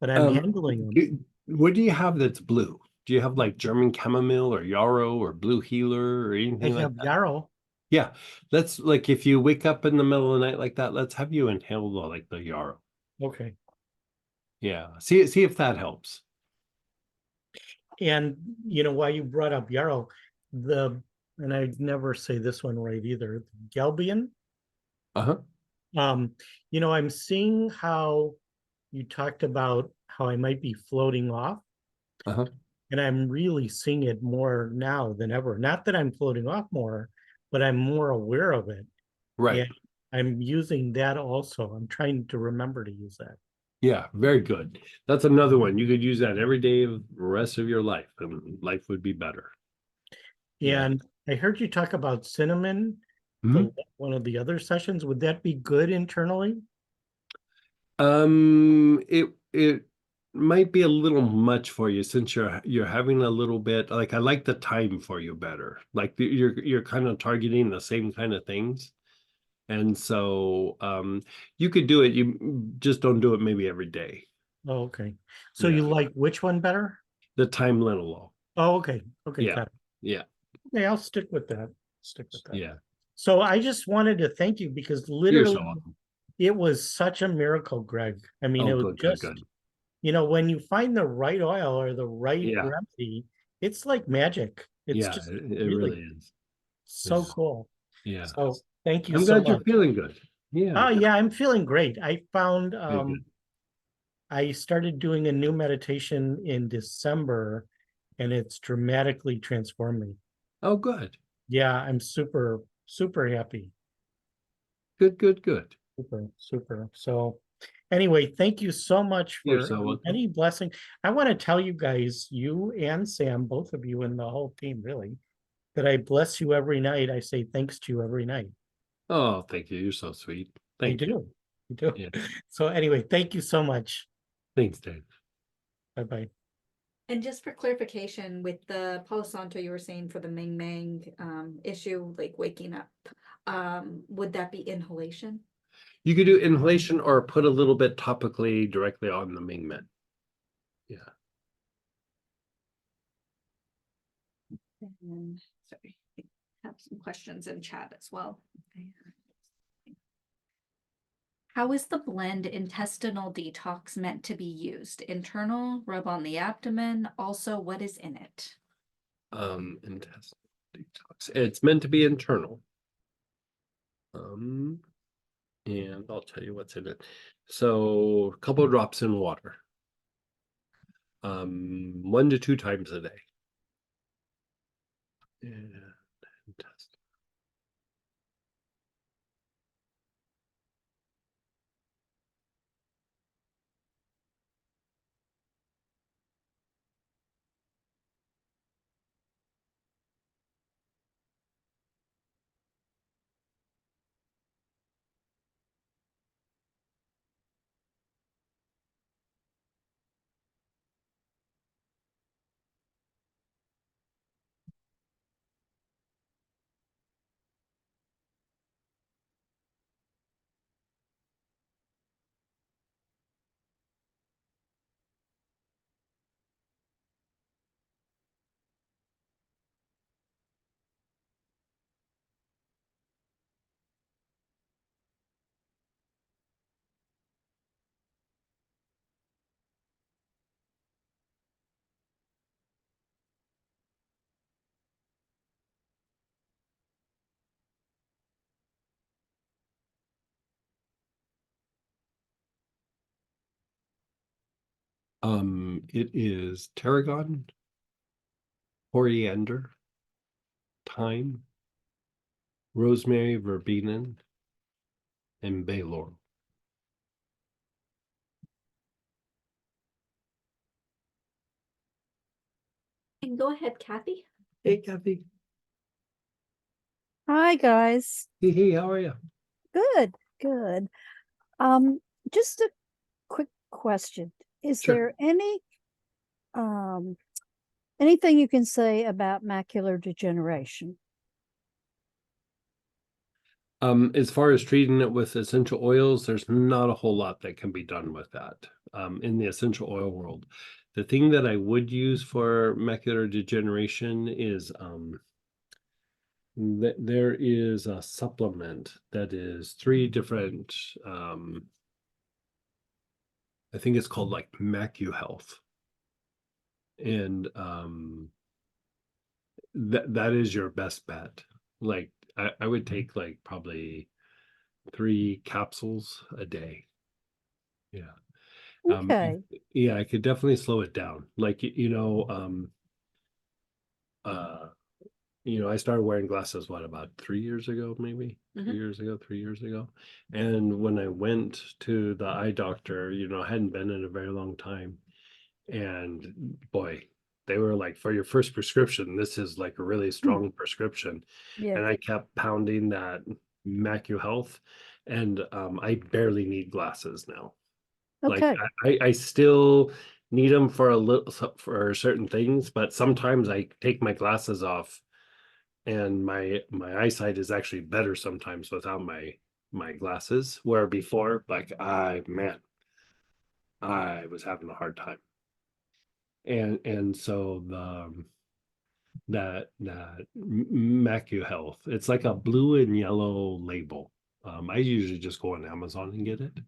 but I'm handling them. What do you have that's blue? Do you have like German chamomile or yarrow or blue healer or I anything like have that? yarrow. Yeah, let's like if you wake up in the middle of the night like that, let's have you inhale the yarrow. Okay. Yeah, see if that helps. And why you brought up yarrow, and I never say this one right either, Galbian. Uh-huh. I'm seeing how you talked about how I might be floating off. Uh-huh. And I'm really seeing it more now than ever. Not that I'm floating off more, but I'm more aware of it. Right. And I'm using that also. I'm trying to remember to use that. Yeah, very good. That's another one. You could use that every day of the rest of your life, and life would be better. Yeah. And I heard you talk about cinnamon, Mhm. one of the other sessions. Would that be good internally? It might be a little much for you since you're having a little bit like I like the time for you better. Like you're kind of targeting the same kind of things. And so you could do it. You just don't do it maybe every day. Oh, okay. So Yeah. you like which one better? The time linalool. Oh, okay, okay, Yeah. got it. Yeah. Okay, I'll stick with that. Stick with that. Yeah. So I just wanted to thank you because You're literally so welcome. it was such a miracle, Greg. I mean, Oh, it was good, just, good. when you find the right oil or the right Yeah. remedy, it's like magic. It's Yeah, just it really really is. so It's- cool. Yeah. So thank you I'm so glad you're much. feeling good. Yeah. Oh yeah, I'm feeling great. I found Very good. I started doing a new meditation in December and it's dramatically transformed me. Oh, good. Yeah, I'm super, super happy. Good, good, good. Super, super. So anyway, thank you so much You're for so welcome. any blessing. I want to tell you guys, you and Sam, both of you and the whole team really, that I bless you every night. I say thanks to you every night. Oh, thank you. You're so sweet. Thank you you. do. You do. Yeah. So anyway, thank you so much. Thanks, Dave. Bye-bye. And just for clarification, with the Palo Santo you were saying for the Ming Mang issue, like waking up, would that be inhalation? You could do inhalation or put a little bit topically directly on the Ming Men. Yeah. And sorry, I have some questions in chat as well. How is the blend intestinal detox meant to be used? Internal, rub on the abdomen. Also, what is in it? Intestinal detox. It's meant to be internal. And I'll tell you what's in it. So a couple of drops in water. 1 to 2 times a day. And intestinal. It is tarragon, coriander, thyme, rosemary, verbena, and bay laurel. And go ahead, Kathy. Hey, Kathy. Hi, guys. Hey, how are you? Good, good. Just a quick question. Is Sure. there anything you can say about macular degeneration? As far as treating it with essential oils, there's not a whole lot that can be done with that. In the essential oil world, the thing that I would use for macular degeneration is there is a supplement that is 3 different I think it's called like MacuHealth. And that is your best bet. Like I would take like probably 3 capsules a day. Yeah. Okay. Yeah, I could definitely slow it down. Like I started wearing glasses about 3 years ago, maybe 3 years ago. And when I went to the eye doctor, I hadn't been in a very long time. And boy, they were like, for your first prescription, this is like a really strong prescription. Yeah. And I kept pounding that MacuHealth, and I barely need glasses now. Like Okay. I still need them for for certain things, but sometimes I take my glasses off and my eyesight is actually better sometimes without my glasses, where before, like, I was having a hard time. And so MacuHealth. It's like a blue and yellow label. I usually just go on Amazon and get it.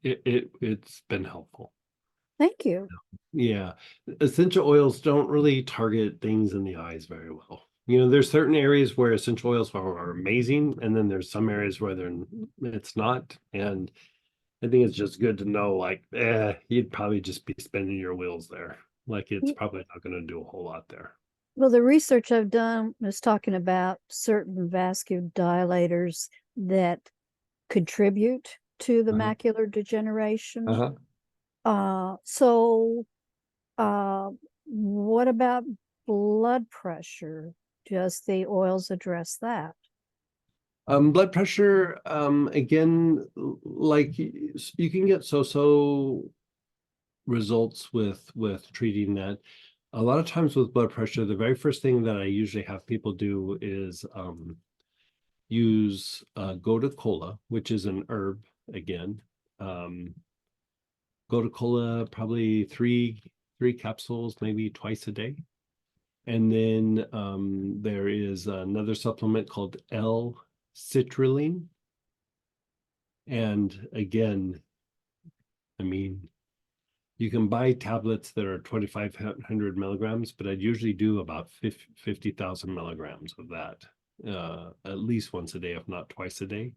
It's been helpful. Thank you. Yeah, essential oils don't really target things in the eyes very well. You know, there's certain areas where essential oils are amazing, and then there's some areas where it's not. And I think it's just good to know, like, you'd probably just be spinning your wheels there. Like, it's Ye- probably not going to do a whole lot there. Well, the research I've done was talking about certain vasodilators that contribute to the Uh-huh. macular degeneration. Uh-huh. So what about blood pressure? Does the oils address that? Blood pressure, again, like you can get so results with treating that. A lot of times with blood pressure, the very first thing that I usually have people do is use gotu kola, which is an herb again. Gotu kola, probably three capsules, maybe twice a day. And then there is another supplement called L-citrulline. And again, I mean, you can buy tablets that are 2,500 milligrams, but I'd usually do about 50,000 milligrams of that at least once a day, if not twice a day.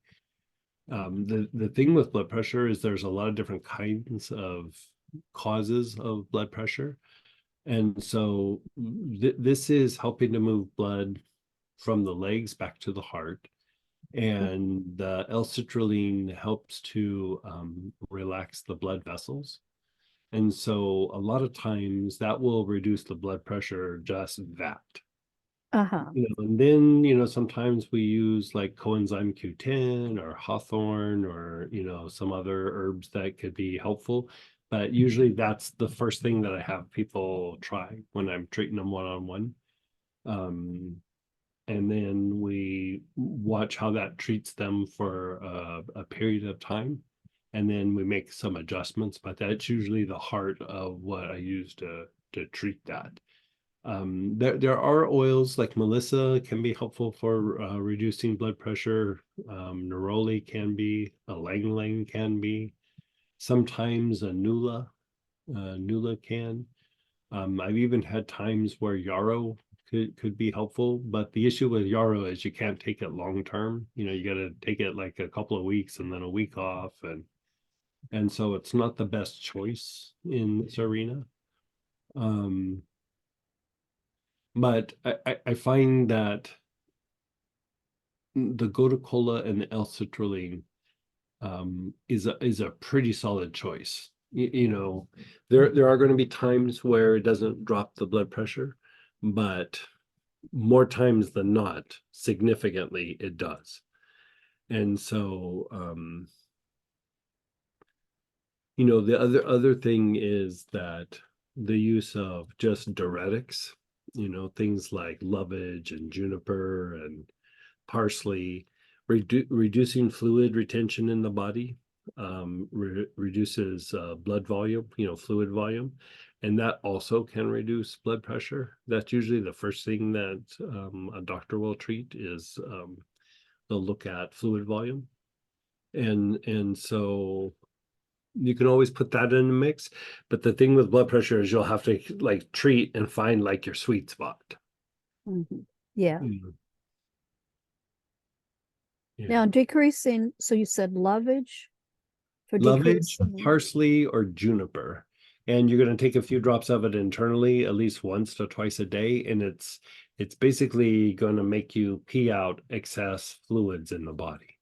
The thing with blood pressure is there's a lot of different kinds of causes of blood pressure. And so this is helping to move blood from the legs back to the heart. And the L-citrulline helps to relax the blood vessels. And so a lot of times that will reduce the blood pressure, just that. Uh-huh. You know, and then, you know, sometimes we use like coenzyme Q10 or hawthorn or, you know, some other herbs that could be helpful. But usually that's the first thing that I have people try when I'm treating them one-on-one. And then we watch how that treats them for a period of time. And then we make some adjustments, but that's usually the heart of what I use to treat that. There are oils like Melissa can be helpful for reducing blood pressure. Neroli can be, ylang ylang can be. Sometimes a Nula can. I've even had times where yarrow could be helpful, but the issue with yarrow is you can't take it long term. You know, you got to take it like a couple of weeks and then a week off, and so it's not the best choice in this arena. But I find that the gotu kola and the L-citrulline is a pretty solid choice. You know, there are going to be times where it doesn't drop the blood pressure, but more times than not, significantly it does. And so you know, the other thing is that the use of just diuretics, you know, things like lovage and juniper and parsley, reducing fluid retention in the body, reduces blood volume, you know, fluid volume, and that also can reduce blood pressure. That's usually the first thing that a doctor will treat is they'll look at fluid volume, and so you can always put that in the mix. But the thing with blood pressure is you'll have to like treat and find like your sweet spot. Mhm. Yeah. Yeah. Now decreasing, so you said lovage for Lovage, decreasing. parsley, or juniper. And you're going to take a few drops of it internally at least once to twice a day. And it's basically going to make you pee out excess fluids in the body.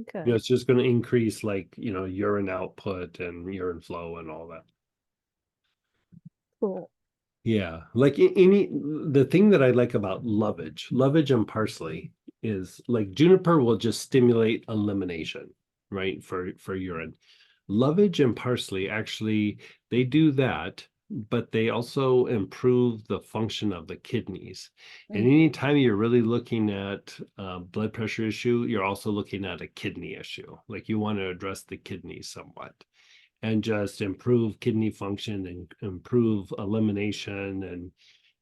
Okay. You know, it's just going to increase like, you know, urine output and urine flow and all that. Cool. Yeah, like the thing that I like about lovage and parsley is like juniper will just stimulate elimination, right? For urine. Lovage and parsley actually they do that, but they also improve the function of the kidneys. And anytime you're really looking at a blood pressure issue, you're also looking at a kidney issue. Like you want to address the kidneys somewhat. and just improve kidney function and improve elimination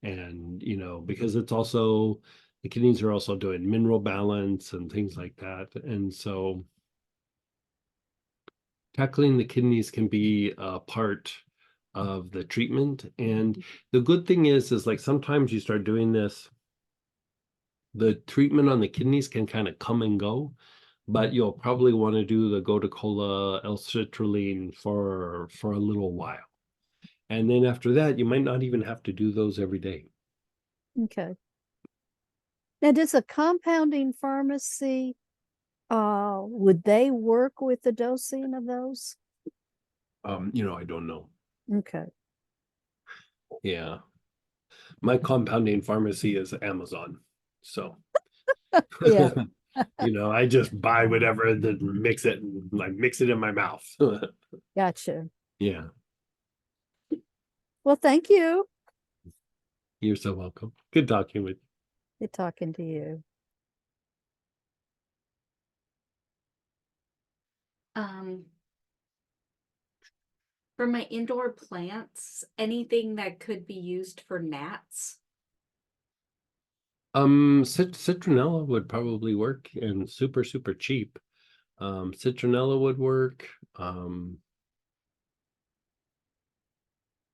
and you know, because it's also the kidneys are also doing mineral balance and things like that. And so tackling the kidneys can be a part of the treatment. And the good thing is like sometimes you start doing this, the treatment on the kidneys can kind of come and go, but you'll probably want to do the Gotacola L-citrulline for a little while. And then after that, you might not even have to do those every day. Okay. Now, does a compounding pharmacy, would they work with the dosing of those? You know, I don't know. Okay. Yeah. My compounding pharmacy is Amazon. So Yeah. you know, I just buy whatever and then mix it and like mix it in my mouth. Gotcha. Yeah. Well, thank you. You're so welcome. Good talking with you. Good talking to you. For my indoor plants, anything that could be used for gnats? Citronella would probably work and super cheap. Citronella would work.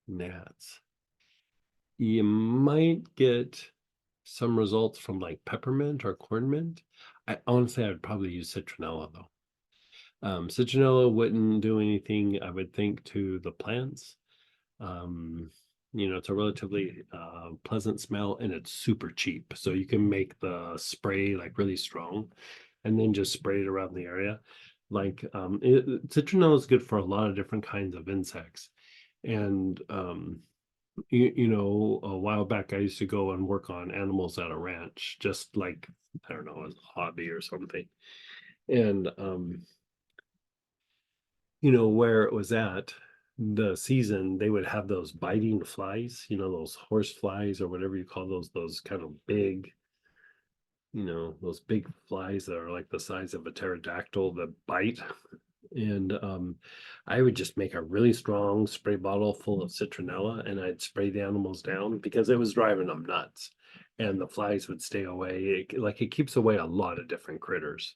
Gnats. You might get some results from like peppermint or corn mint. I honestly, I would probably use citronella though. Citronella wouldn't do anything, I would think, to the plants. You know, it's a relatively pleasant smell and it's super cheap. So you can make the spray like really strong and then just spray it around the area. Like citronella is good for a lot of different kinds of insects. And you know, a while back I used to go and work on animals at a ranch, just like, I don't know, as a hobby or something. And you know, where it was at the season, they would have those biting flies, you know, those horse flies or whatever you call those kind of big, you know, those big flies that are like the size of a pterodactyl that bite. And I would just make a really strong spray bottle full of citronella and I'd spray the animals down because it was driving them nuts. And the flies would stay away. Like it keeps away a lot of different critters.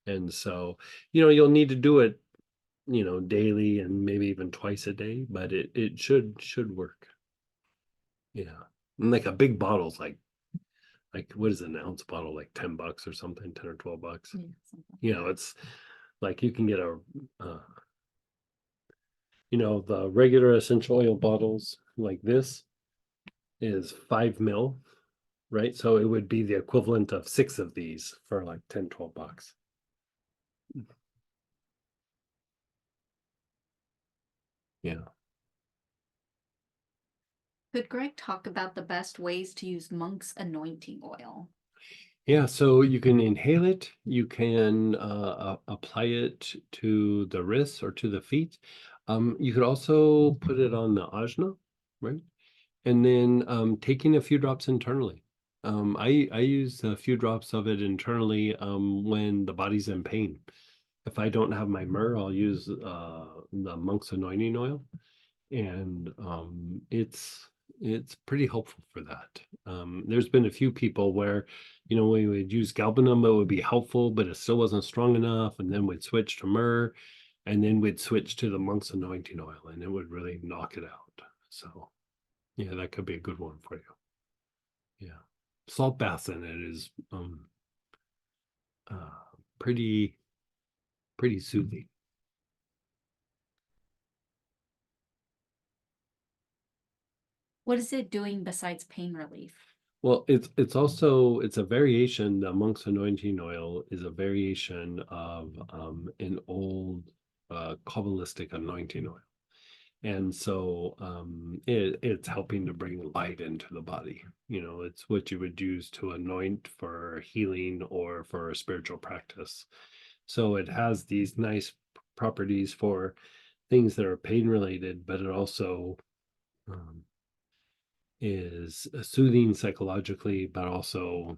And so, you know, you'll need to do it, you know, daily and maybe even twice a day, but it should work. Yeah. And like a big bottle's like what is an ounce bottle, like $10 or something, 10 or 12 bucks. Yeah, something. You know, it's like you can get a you know, the regular essential oil bottles like this is 5 ml, right? So it would be the equivalent of 6 of these for like 10, 12 bucks. Yeah. Could Greg talk about the best ways to use monk's anointing oil? Yeah, so you can inhale it, you can apply it to the wrists or to the feet. You could also put it on the ajna, right? And then taking a few drops internally. I use a few drops of it internally when the body's in pain. If I don't have my myrrh, I'll use the monk's anointing oil, and it's pretty helpful for that. There's been a few people where, you know, we would use galbanum, it would be helpful, but it still wasn't strong enough, and then we'd switch to myrrh, and then we'd switch to the monk's anointing oil, and it would really knock it out. So, yeah, that could be a good one for you. Yeah, salt baths in it is pretty soothing. What is it doing besides pain relief? Well, it's also it's a variation. The monk's anointing oil is a variation of an old Kabbalistic anointing oil, and so it's helping to bring light into the body. You know, it's what you would use to anoint for healing or for a spiritual practice. So it has these nice properties for things that are pain related, but it also is soothing psychologically, but also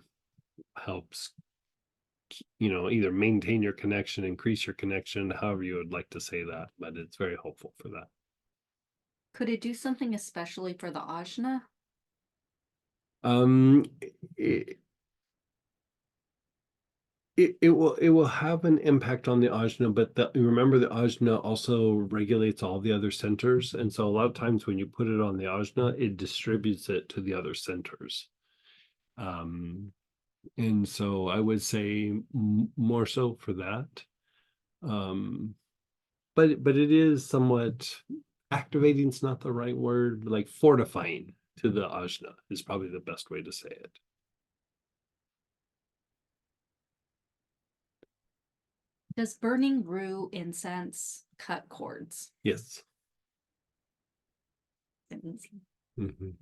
helps either maintain your connection, increase your connection, however you would like to say that, but it's very helpful for that. Could it do something especially for the ajna? It, it will have an impact on the ajna, but remember the ajna also regulates all the other centers, and so a lot of times when you put it on the ajna, it distributes it to the other centers. And so I would say more so for that. But it is somewhat activating is not the right word, like fortifying to the ajna is probably the best way to say it. Does burning rue incense cut cords? Yes. Mhm.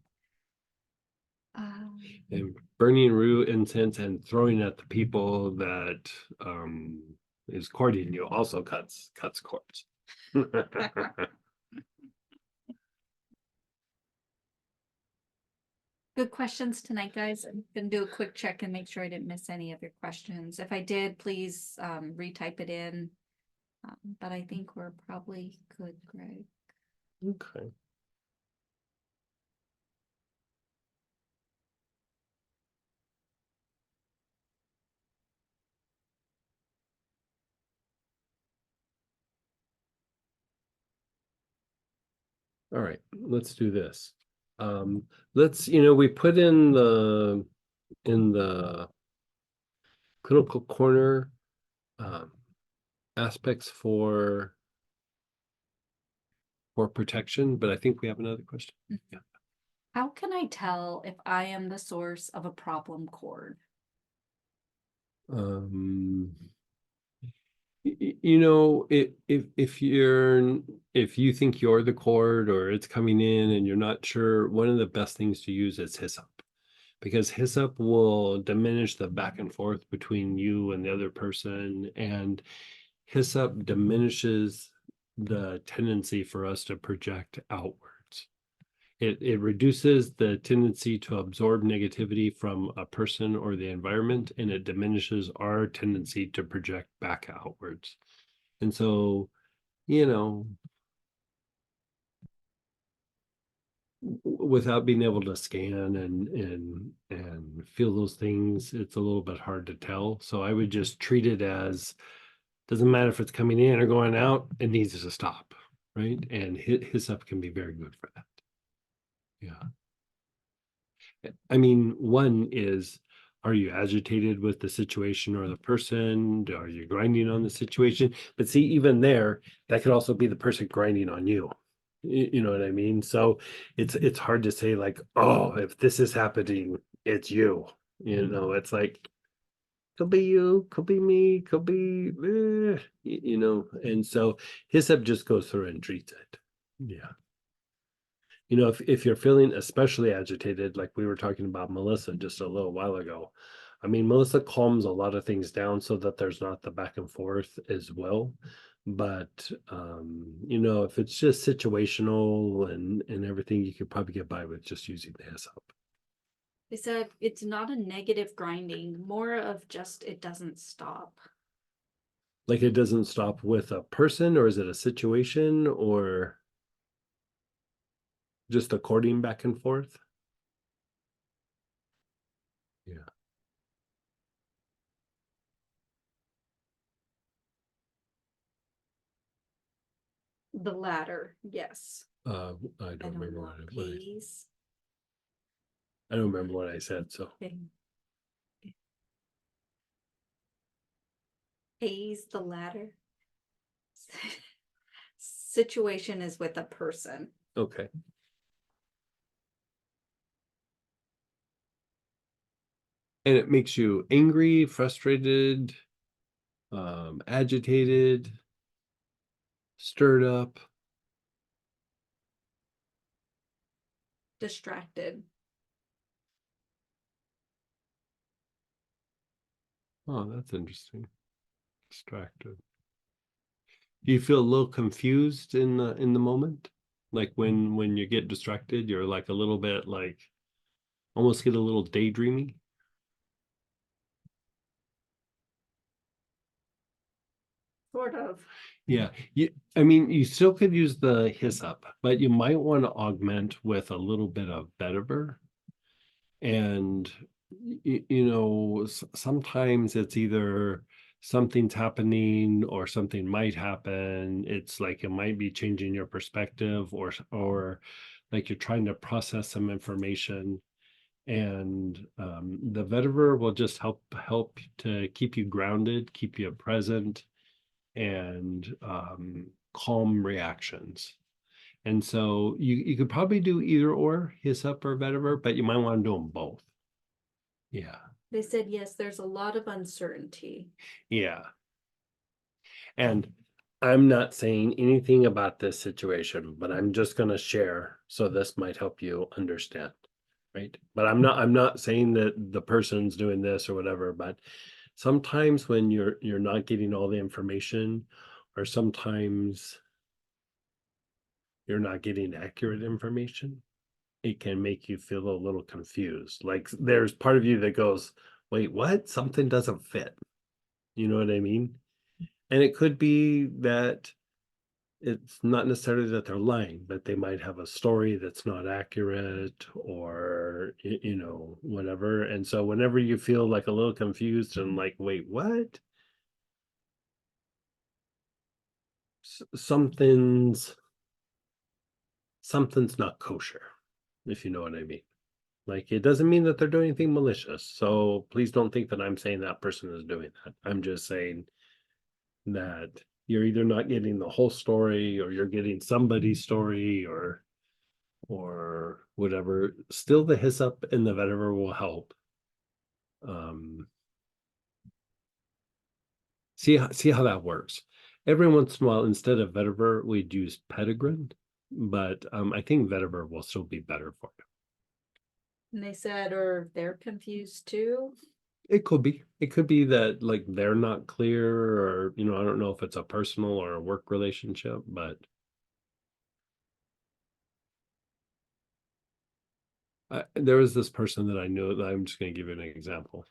And burning rue incense and throwing at the people that is courting you also cuts cords. Good questions tonight, guys. I'm gonna do a quick check and make sure I didn't miss any of your questions. If I did, please retype it in. But I think we're probably good, Greg. Okay. All right, let's do this. Let's, we put in the clinical corner aspects for protection, but I think we have another question. Yeah. How can I tell if I am the source of a problem cord? If you think you're the cord or it's coming in and you're not sure, one of the best things to use is hyssop, because hyssop will diminish the back and forth between you and the other person, and hyssop diminishes the tendency for us to project outwards. It reduces the tendency to absorb negativity from a person or the environment, and it diminishes our tendency to project back outwards. And so, without being able to scan and feel those things, it's a little bit hard to tell. So I would just treat it as, doesn't matter if it's coming in or going out, it needs to stop, right? And hyssop can be very good for that. Yeah. I mean, one is, are you agitated with the situation or the person? Are you grinding on the situation? But see, even there, that could also be the person grinding on you. You know what I mean? So it's hard to say like, oh, if this is happening, it's you. It's like, could be you, could be me, could be, and so hyssop just goes through and treats it. Yeah. If you're feeling especially agitated, like we were talking about Melissa just a little while ago, I mean, Melissa calms a lot of things down so that there's not the back and forth as well. But, if it's just situational and everything, you could probably get by with just using the hyssop. They said it's not a negative grinding, more of just it doesn't stop. Like it doesn't stop with a person, or is it a situation, or just the courting back and forth? Yeah. The latter, yes. I don't remember what I don't remember what I said, so. Haze, the latter. Situation is with a person. Okay. And it makes you angry, frustrated, agitated, stirred up. Distracted. Oh, that's interesting. Distracted. Do you feel a little confused in the moment? Like when you get distracted, you're like a little bit like almost get a little daydreamy? Sort of. Yeah, I mean, you still could use the hyssop, but you might want to augment with a little bit of vetiver. And sometimes it's either something's happening or something might happen. It's like it might be changing your perspective, or like you're trying to process some information. And the vetiver will just help to keep you grounded, keep you present, and calm reactions. And so you could probably do either or, hyssop or vetiver, but you might want to do them both. Yeah, They said, yes, there's a lot of uncertainty. yeah. And I'm not saying anything about this situation, but I'm just going to share, so this might help you understand, right? But I'm not saying that the person's doing this or whatever, but sometimes when you're not getting all the information, or sometimes you're not getting accurate information, it can make you feel a little confused. Like there's part of you that goes, wait, what? Something doesn't fit. You know what I mean? And it could be that it's not necessarily that they're lying, but they might have a story that's not accurate, or, whatever. And so whenever you feel like a little confused and like, wait, what? Something's not kosher, if you know what I mean. Like, it doesn't mean that they're doing anything malicious. So please don't think that I'm saying that person is doing that. I'm just saying that you're either not getting the whole story, or you're getting somebody's story, or whatever. Still, the hyssop and the vetiver will help. See how that works. Every once in a while, instead of vetiver, we'd use Petitgrin, but I think vetiver will still be better for you. And they said, or they're confused too. It could be. It could be that like they're not clear, or I don't know if it's a personal or a work relationship, but there was this person that I knew, that I'm just going to give you an example.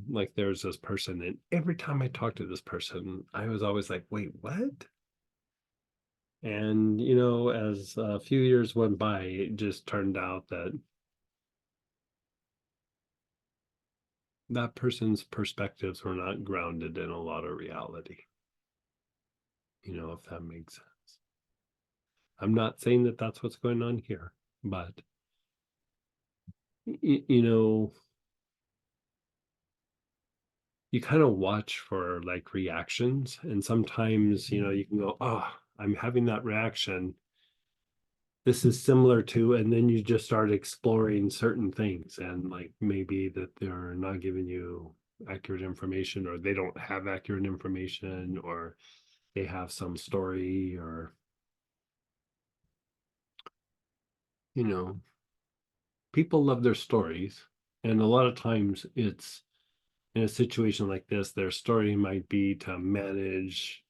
Like there's this person, and every time I talked to this person, I was always like, wait, what? And as a few years went by, it just turned out that that person's perspectives were not grounded in a lot of reality. If that makes sense. I'm not saying that that's what's going on here, but you kind of watch for like reactions, and sometimes you can go, oh, I'm having that reaction, this is similar to, and then you just start exploring certain things, and like maybe that they're not giving you accurate information, or they don't have accurate information, or they have some story, or people love their stories. And a lot of times it's in a situation like this, their story might be to manage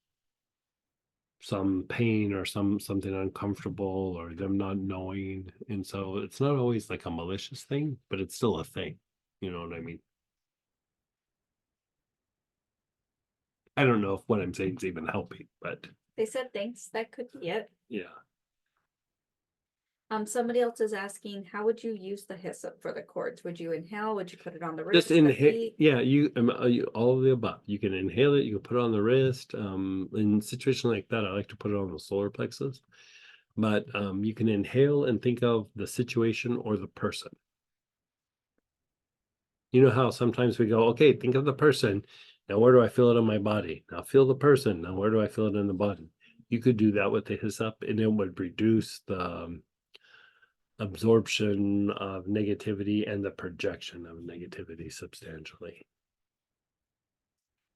some pain, or something uncomfortable, or them not knowing. And so it's not always like a malicious thing, but it's still a thing. You know what I mean? I don't know if what I'm saying is even helping, but They said, thanks, that could be it. yeah. Somebody else is asking, how would you use the hyssop for the cords? Would you inhale? Would you put it on the wrist? Just the inhale. feet? Yeah, all of the above. You can inhale it, you can put it on the wrist. In a situation like that, I like to put it on the solar plexus. But you can inhale and think of the situation or the person. You know how sometimes we go, okay, think of the person. Now, where do I feel it in my body? Now feel the person. Now, where do I feel it in the body? You could do that with the hyssop, and it would reduce the absorption of negativity and the projection of negativity substantially.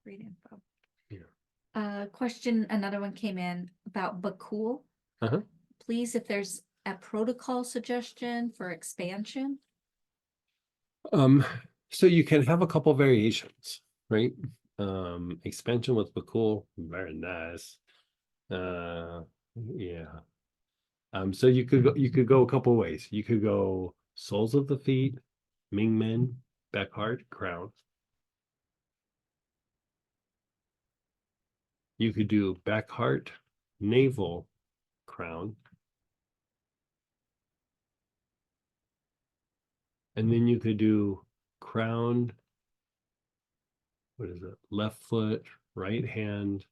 Great info. Yeah. Question, another one came in about Bakul. Uh-huh. Please, if there's a protocol suggestion for expansion. So you can have a couple variations, right? Expansion with Bakul, very nice. Yeah. So you could go a couple ways. You could go soles of the feet, Mingmen, back heart, crown. You could do back heart, navel, crown. And then you could do crown. What is it? Left foot, right hand.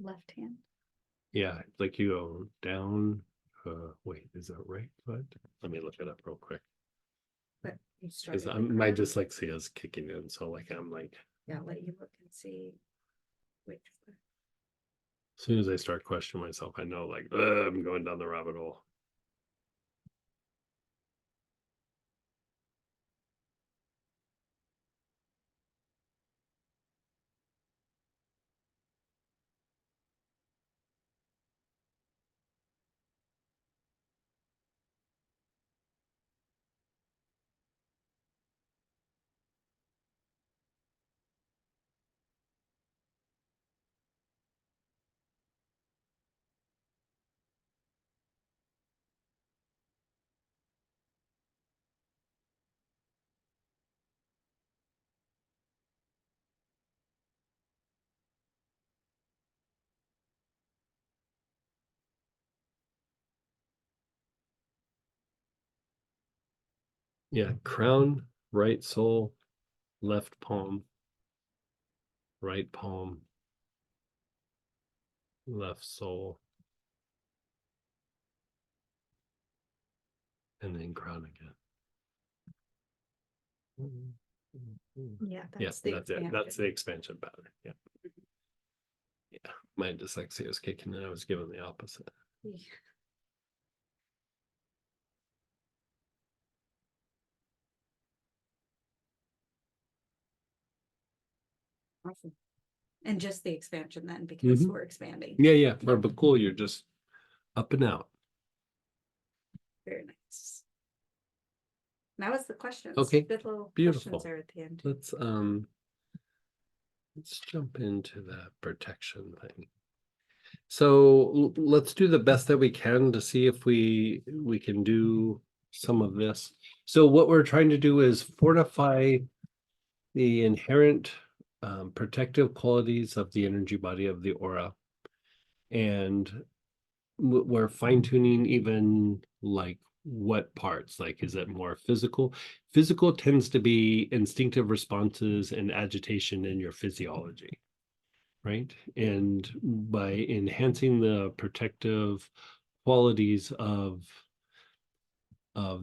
Left hand. Yeah, like you go down. Wait, is that right foot? Let me look it up real quick. But you Because started with my crown. dyslexia is kicking in. So like I'm like, Yeah, I'll let you look and see. Which foot. as soon as I start questioning myself, I know like I'm going down the rabbit hole. Yeah, crown, right sole, left palm, right palm, left sole, and then crown again. Yeah, Yeah, that's the that's it. expansion. That's the expansion pattern. Yeah. Yeah, my dyslexia was kicking in. I was given the opposite. Yeah. Awesome. And just the expansion then, because Mhm. we're expanding. Yeah, yeah. But cool, you're just up and out. Very nice. That was the questions. Okay, Good little beautiful. questions there at the end. Let's jump into that protection thing. So let's do the best that we can to see if we can do some of this. So what we're trying to do is fortify the inherent protective qualities of the energy body of the aura. And we're fine tuning even like what parts, like is it more physical? Physical tends to be instinctive responses and agitation in your physiology, right? And by enhancing the protective qualities of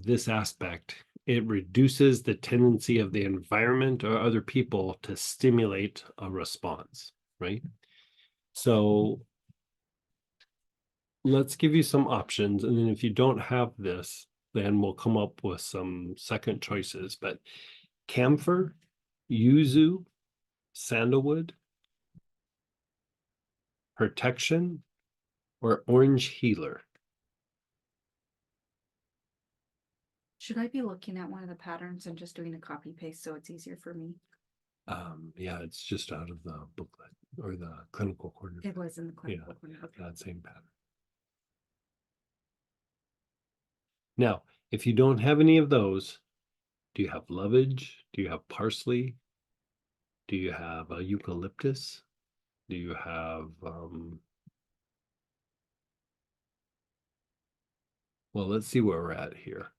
this aspect, it reduces the tendency of the environment or other people to stimulate a response, right? So let's give you some options, and then if you don't have this, then we'll come up with some second choices. But camphor, yuzu, sandalwood, protection, or orange healer. Should I be looking at one of the patterns and just doing a copy paste so it's easier for me? Yeah, it's just out of the booklet or the clinical corner. It was in the clinical corner. Okay. That same pattern. Now, if you don't have any of those, do you have lovage? Do you have parsley? Do you have eucalyptus? Do you have well, let's see where we're at here.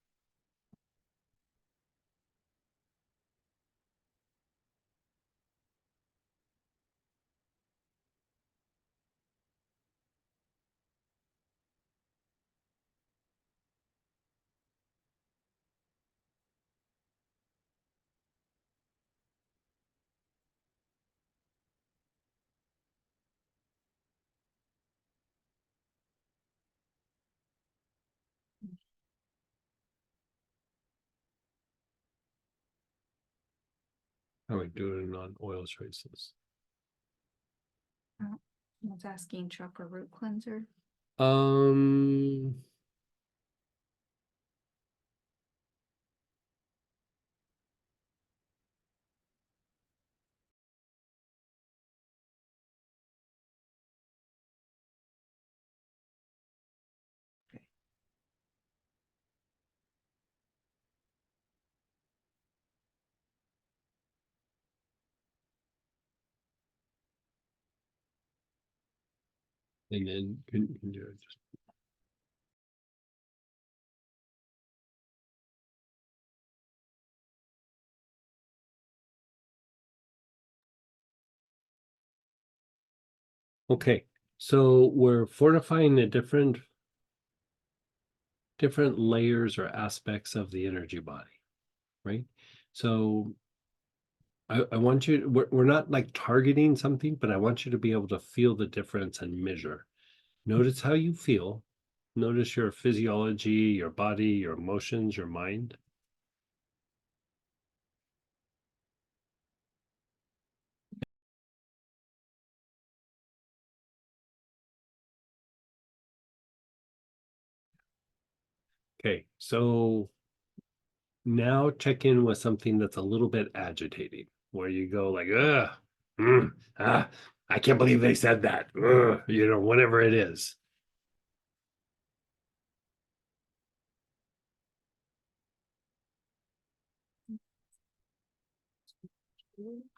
How are we doing on oil choices? I was asking chakra root cleanser. Um, And then can you just. Okay, so we're fortifying the different layers or aspects of the energy body, right? So I want you, we're not like targeting something, but I want you to be able to feel the difference and measure. Notice how you feel. Notice your physiology, your body, your emotions, your mind. Okay, so now check in with something that's a little bit agitating, where you go like, ugh, I can't believe they said that. Ugh, whatever it is.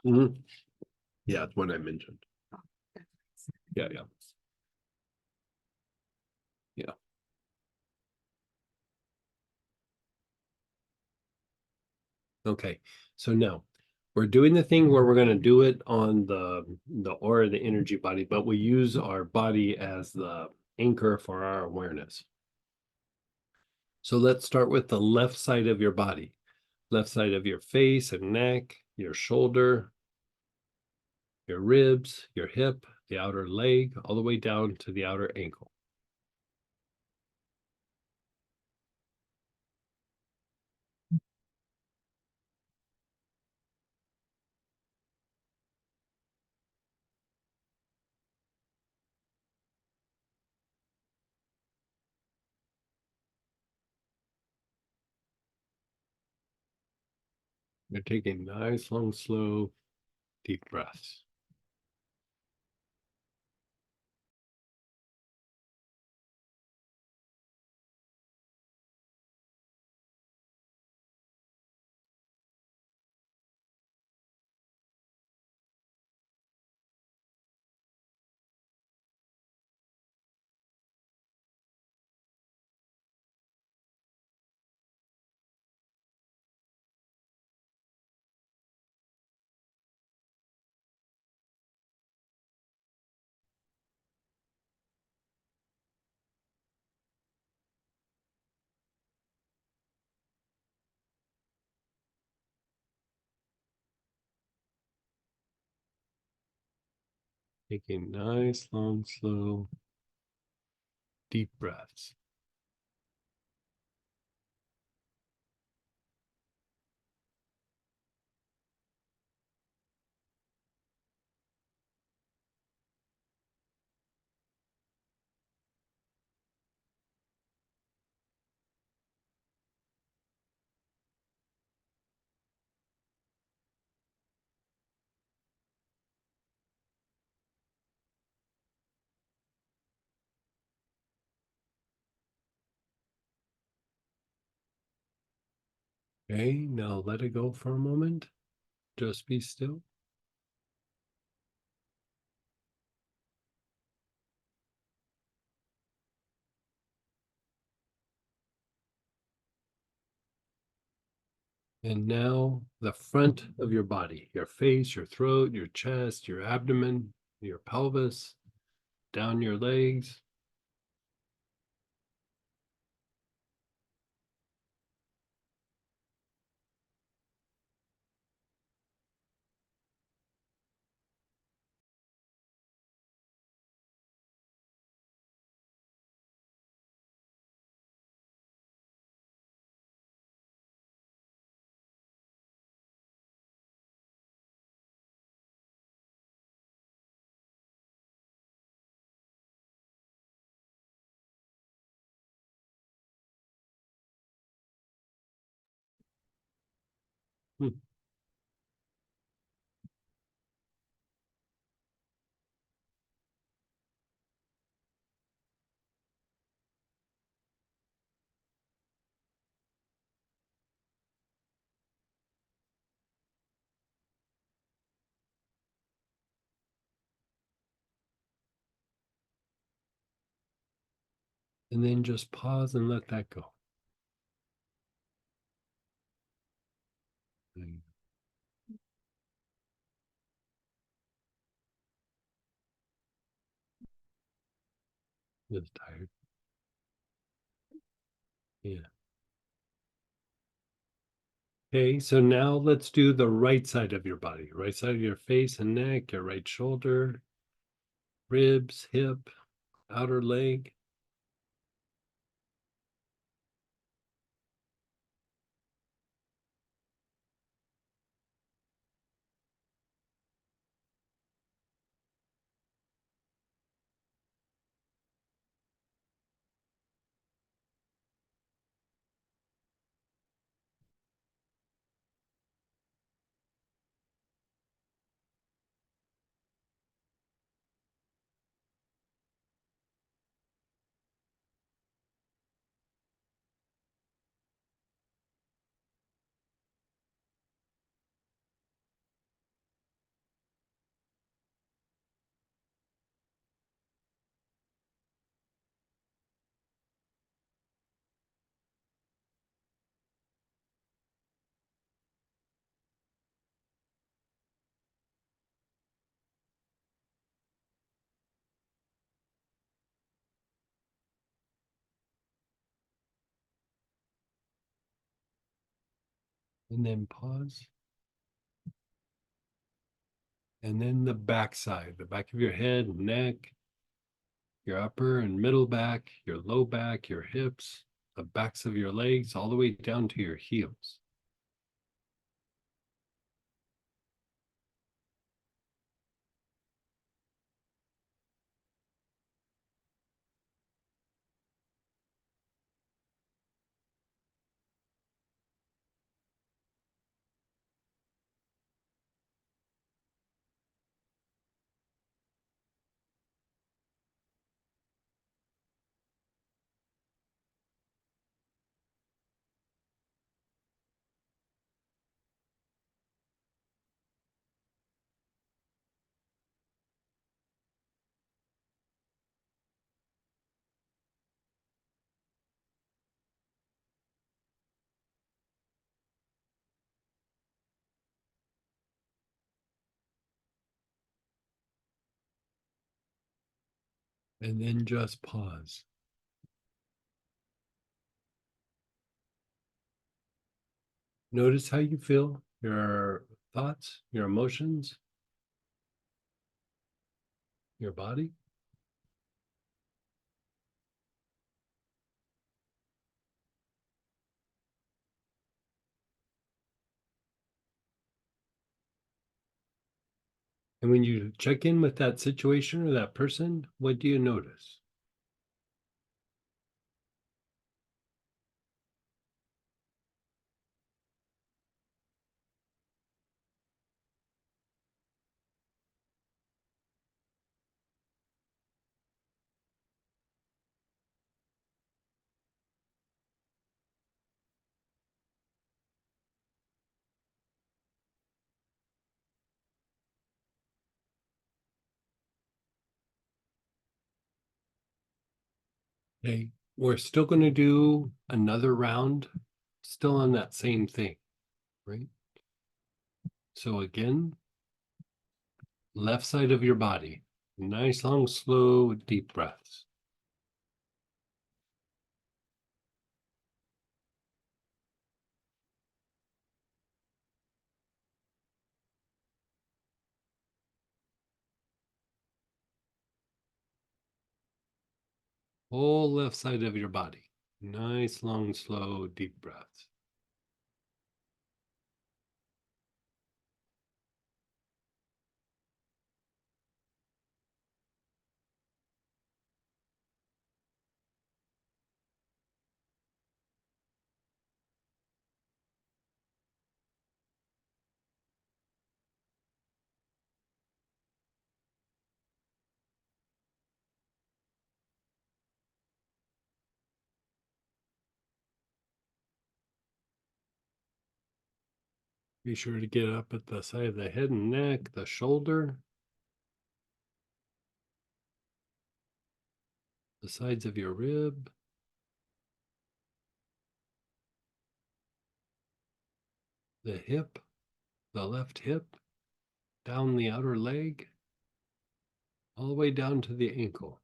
Mhm. Yeah, it's what I mentioned. Yeah, yeah. Yeah. Okay, so now we're doing the thing where we're going to do it on the aura, the energy body, but we use our body as the anchor for our awareness. So let's start with the left side of your body, left side of your face and neck, your shoulder, your ribs, your hip, the outer leg, all the way down to the outer ankle. You're taking nice, long, slow, deep breaths. Taking nice, long, slow, deep breaths. Okay, now let it go for a moment. Just be still. And now the front of your body, your face, your throat, your chest, your abdomen, your pelvis, down your legs. And then just pause and let that go. Mm. Just tired. Yeah. Okay, so now let's do the right side of your body, right side of your face and neck, your right shoulder, ribs, hip, outer leg. And then pause. And then the back side, the back of your head, neck, your upper and middle back, your low back, your hips, the backs of your legs, all the way down to your heels. And then just pause. Notice how you feel, your thoughts, your emotions, your body. And when you check in with that situation or that person, what do you notice? Okay, we're still going to do another round, still on that same thing, right? So again, left side of your body, nice, long, slow, deep breaths. Whole left side of your body, nice, long, slow, deep breaths. Be sure to get up at the side of the head and neck, the shoulder, the sides of your rib, the hip, the left hip, down the outer leg, all the way down to the ankle.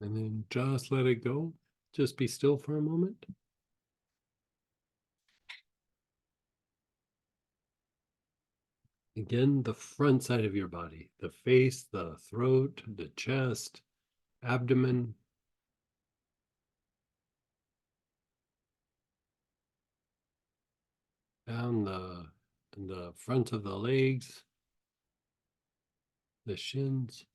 And then just let it go. Just be still for a moment. Again, the front side of your body, the face, the throat, the chest, abdomen. Down the front of the legs, the shins.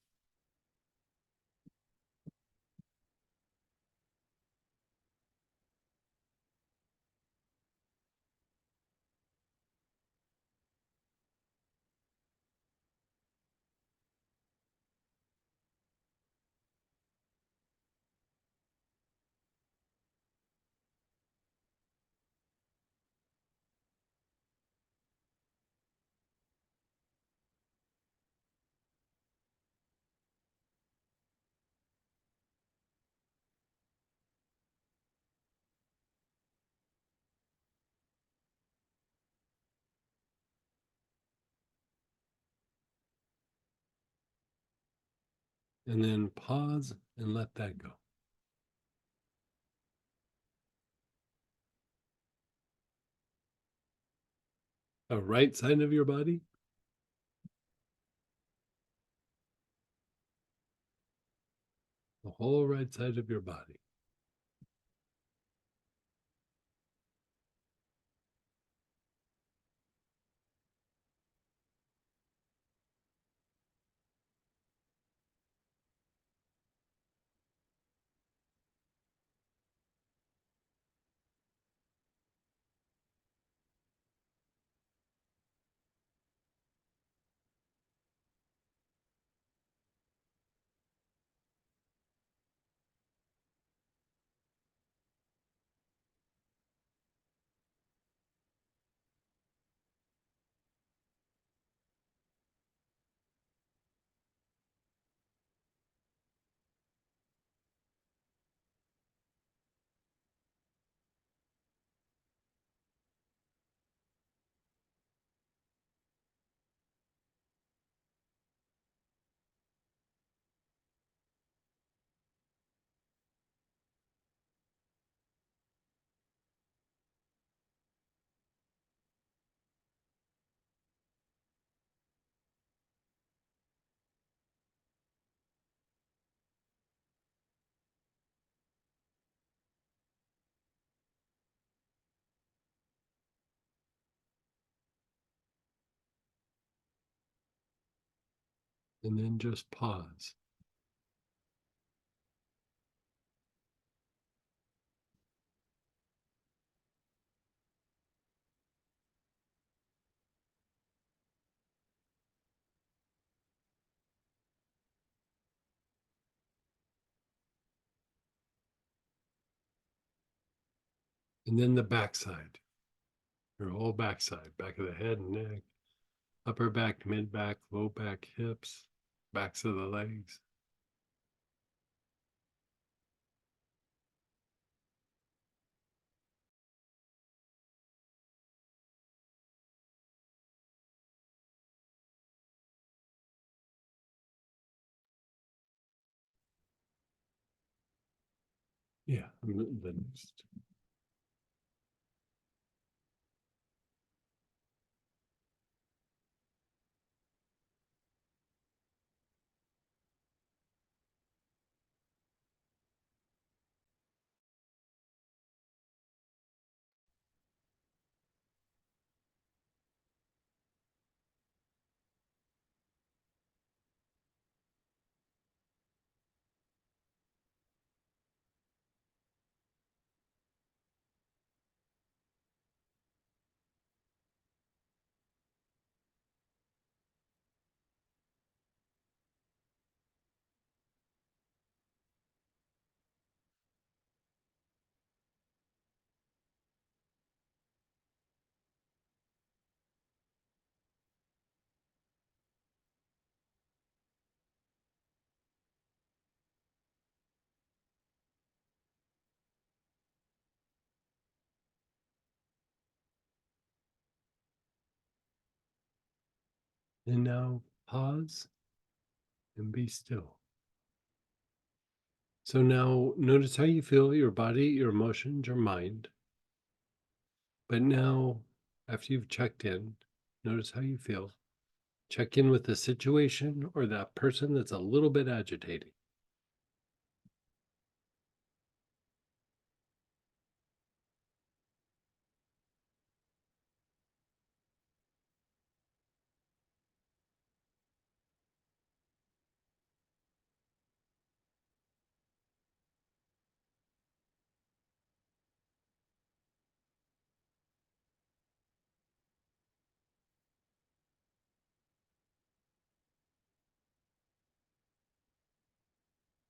And then pause and let that go. The right side of your body. The whole right side of your body. And then just pause. And then the backside. Your whole backside, back of the head and neck, upper back, mid back, low back, hips, backs of the legs. Yeah, the next. And now pause and be still. So now notice how you feel your body, your emotions, your mind. But now, after you've checked in, notice how you feel. Check in with the situation or that person that's a little bit agitating.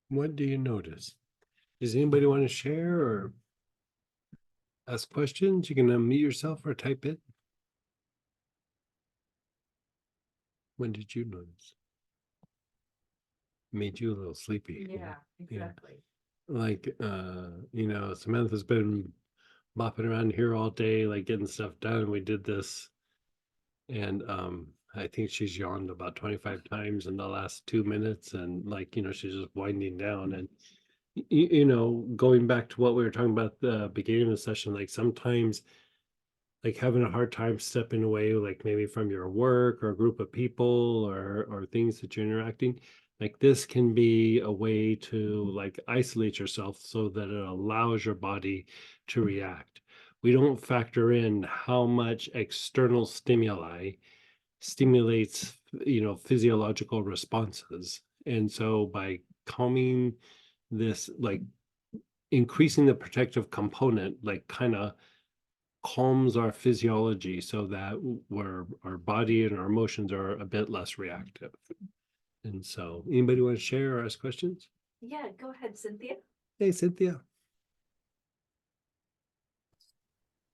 What do you notice? Does anybody want to share or ask questions? You can unmute yourself or type it. When did you notice? Made you a little sleepy. exactly. Like, Samantha's been bopping around here all day, like getting stuff done. We did this. And I think she's yawned about 25 times in the last 2 minutes. And she's just winding down. And going back to what we were talking about at the beginning of the session, like sometimes like having a hard time stepping away, like maybe from your work or a group of people or things that you're interacting, like this can be a way to like isolate yourself so that it allows your body to react. We don't factor in how much external stimuli stimulates physiological responses. And so by calming this, like increasing the protective component, like kind of calms our physiology so that our body and our emotions are a bit less reactive. And so anybody want to share or ask questions? Yeah, go ahead, Cynthia. Hey, Cynthia.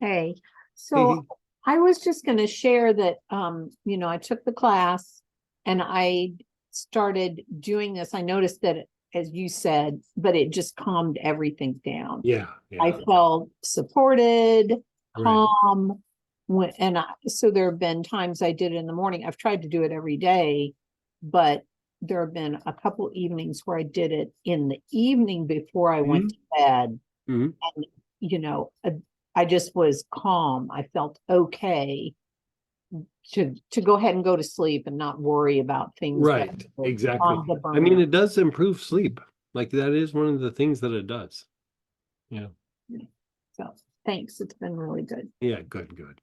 Hey, Hey, so hey. I was just going to share that, I took the class and I started doing this. I noticed that, as you said, but it just calmed everything down. Yeah, I yeah. felt supported, Right. calm. So there have been times I did it in the morning. I've tried to do it every day, but there have been a couple evenings where I did it in the evening before I went to bed. Mhm. And, I just was calm. I felt okay to go ahead and go to sleep and not worry about things that Right, were exactly. on the I mean, burner. it does improve sleep. Like that is one of the things that it does. Yeah. So thanks. It's been really good. Yeah, good, good.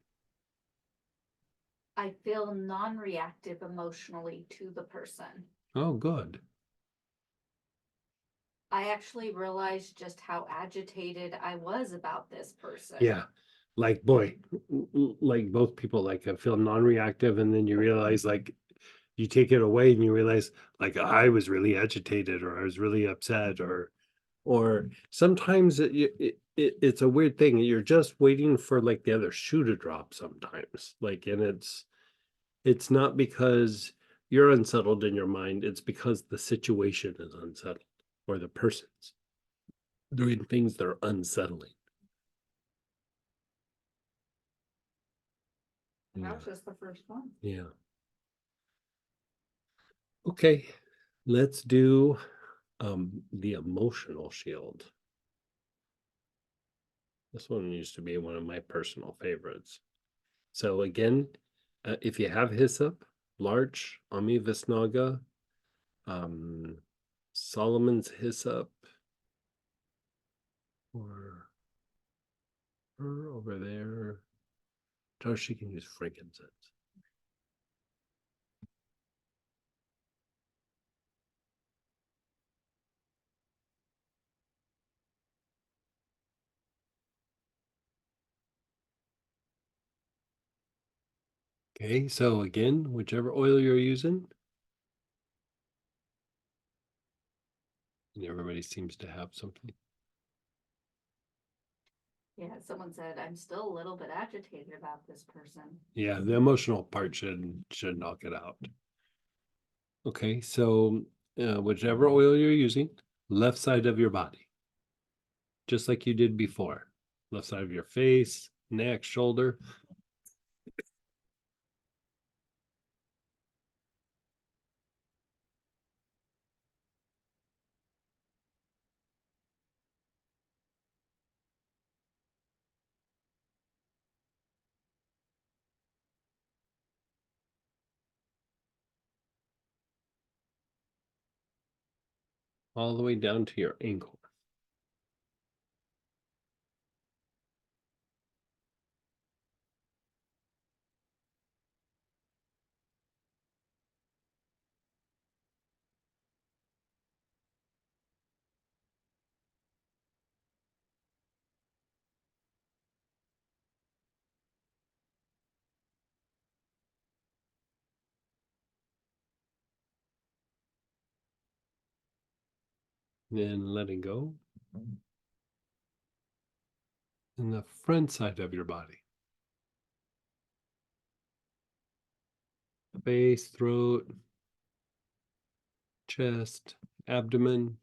I feel non-reactive emotionally to the person. Oh, good. I actually realized just how agitated I was about this person. Yeah. Like, boy, like both people, like I feel non-reactive, and then you realize like you take it away and you realize like I was really agitated or I was really upset or sometimes it's a weird thing. You're just waiting for like the other shoe to drop sometimes. Like, and it's not because you're unsettled in your mind, it's because the situation is unsettled or the person's doing things that are unsettling. And that Yeah. was just the first one. Yeah. Okay, let's do the emotional shield. This one used to be one of my personal favorites. So again, if you have hyssop, larch, Ami Visnaga, Solomon's hyssop, or her over there, Toshi can use frankincense. Okay, so again, whichever oil you're using. And everybody seems to have something. Yeah, someone said, I'm still a little bit agitated about this person. Yeah, the emotional part should knock it out. Okay, so whichever oil you're using, left side of your body. Just like you did before. Left side of your face, neck, shoulder. all the way down to your ankle. Then letting go. And the front side of your body. Face, throat, chest, abdomen,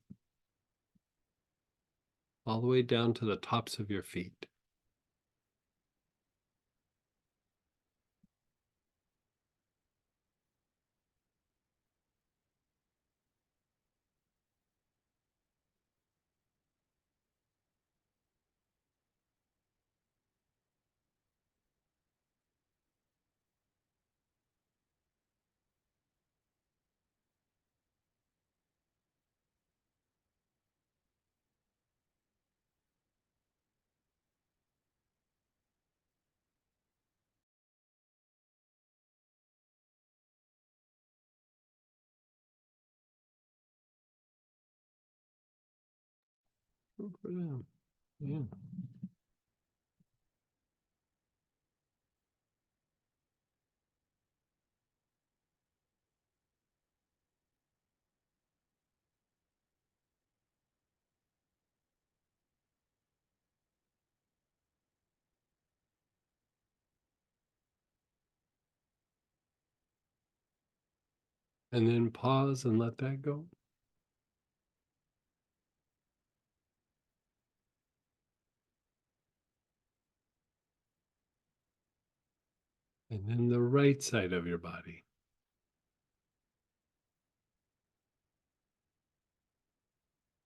all the way down to the tops of your feet. Yeah. And then pause and let that go. And then the right side of your body.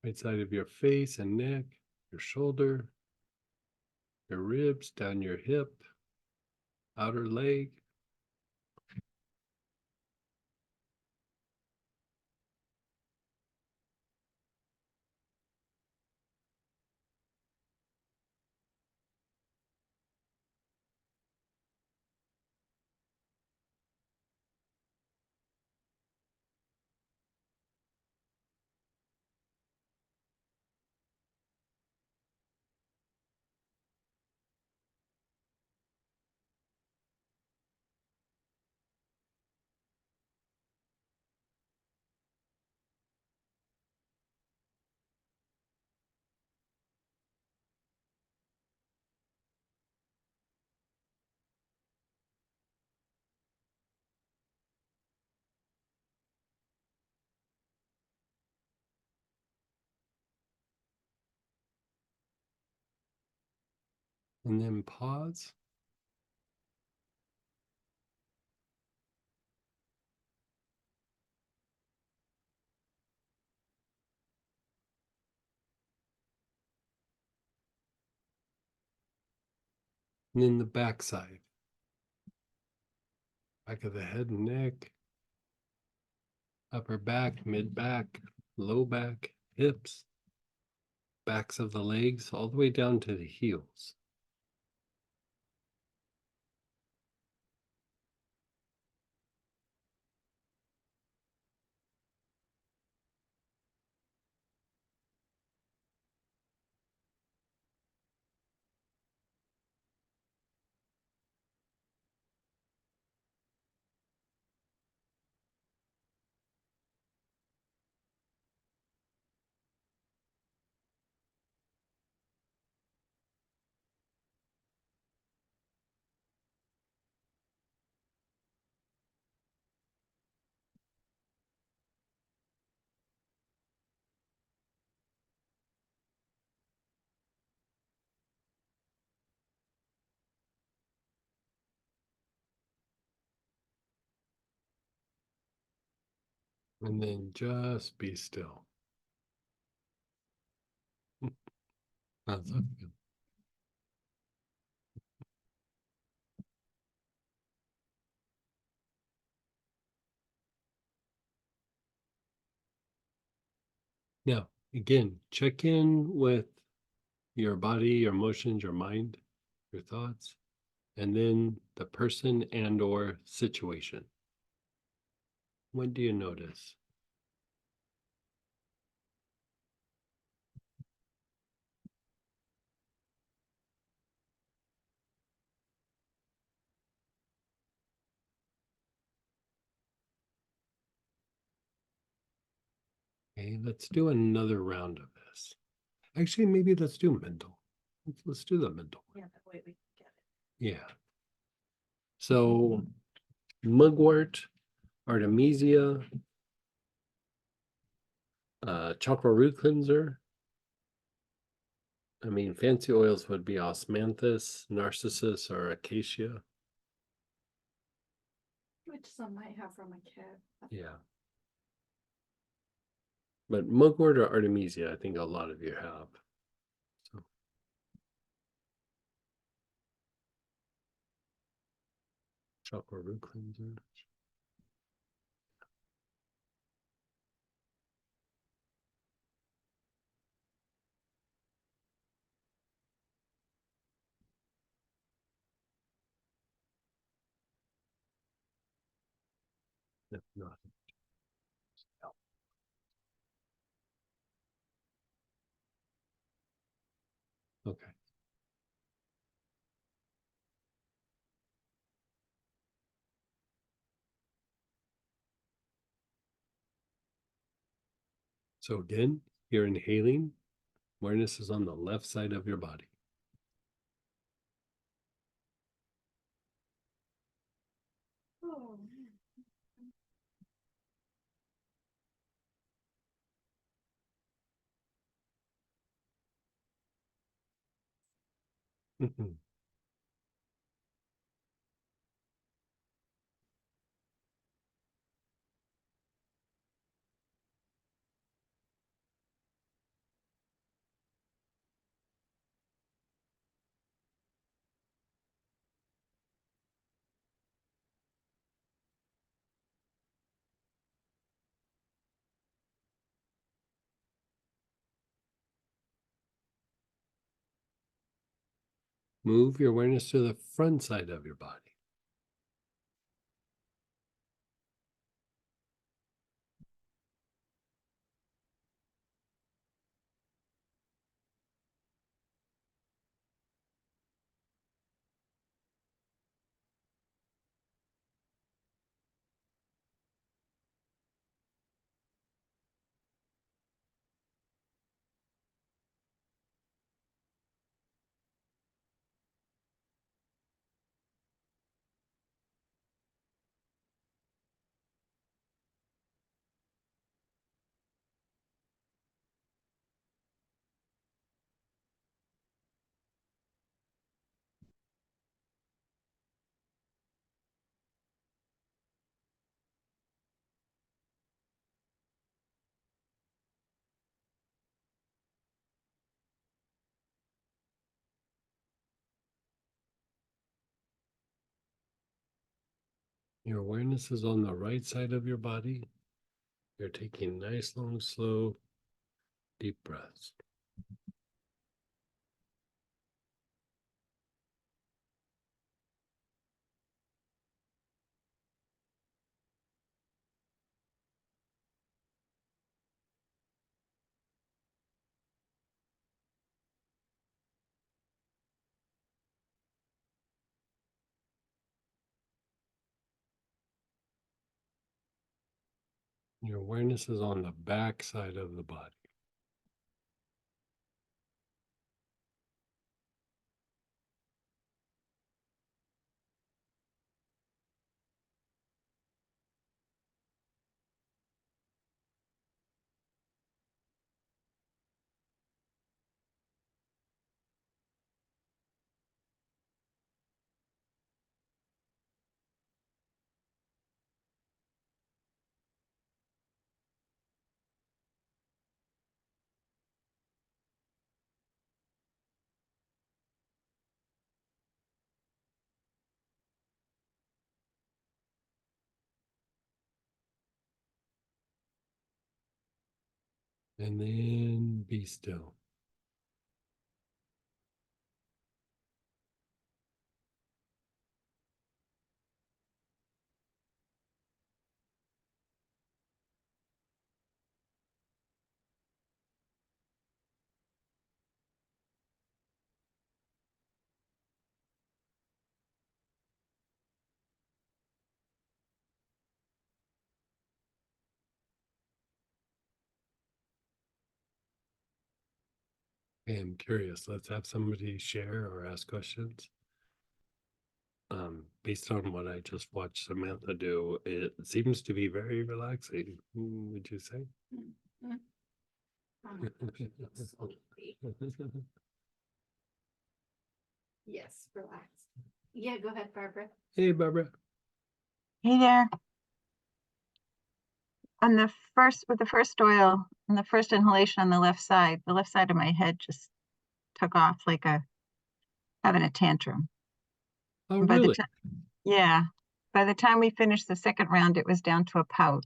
Right side of your face and neck, your shoulder, your ribs, down your hip, outer leg. And then pause. And then the back side. Back of the head and neck. Upper back, mid back, low back, hips. Backs of the legs, all the way down to the heels. And then just be still. How's that feel? Now, Again, check in with your body, your emotions, your mind, your thoughts, and then the person and or situation. What do you notice? Okay, let's do another round of this. Actually, maybe let's do mental. Let's do the mental one. Yeah, that way we can get it. Yeah. So mugwort, artemisia, chakra root cleanser. I mean, fancy oils would be osmanthus, narcissus, or acacia. Which some might have from a kit. Yeah. But mugwort or artemisia, I think a lot of you have. So. Chakra root cleanser. If not. Okay. So again, you're inhaling. Awareness is on the left side of your body. Oh. Mhm. Move your awareness to the front side of your body. Your awareness is on the right side of your body. You're taking nice, long, slow, deep breaths. Your awareness is on the back side of the body. And then be still. I'm curious. Let's have somebody share or ask questions. Based on what I just watched Samantha do, it seems to be very relaxing. Would you say? Yes, relax. Yeah, go ahead, Barbara. Hey, Barbara. Hey there. On the first, with the first oil, on the first inhalation on the left side of my head just took off like having a tantrum. Oh, By the really? time, yeah, by the time we finished the second round, it was down to a pout.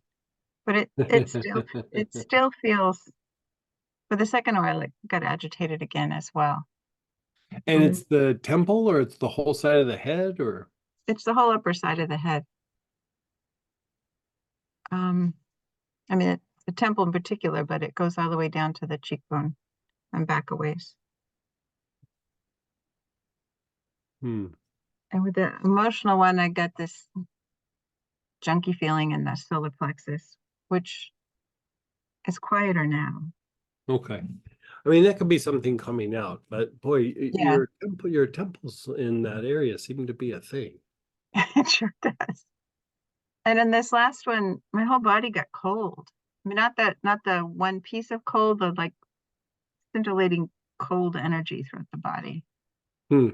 But it still feels, for the second oil, it got agitated again as well. And it's the temple, or it's the whole side of the head, or? It's the whole upper side of the head. I mean, the temple in particular, but it goes all the way down to the cheekbone and back a ways. Hmm. And with the emotional one, I got this junky feeling in the solar plexus, which is quieter now. Okay. I mean, that could be something coming out, but boy, Yeah. your temples in that area seem to be a thing. It sure does. And in this last one, my whole body got cold. I mean, not the one piece of cold, but like scintillating cold energy throughout the body. Hmm.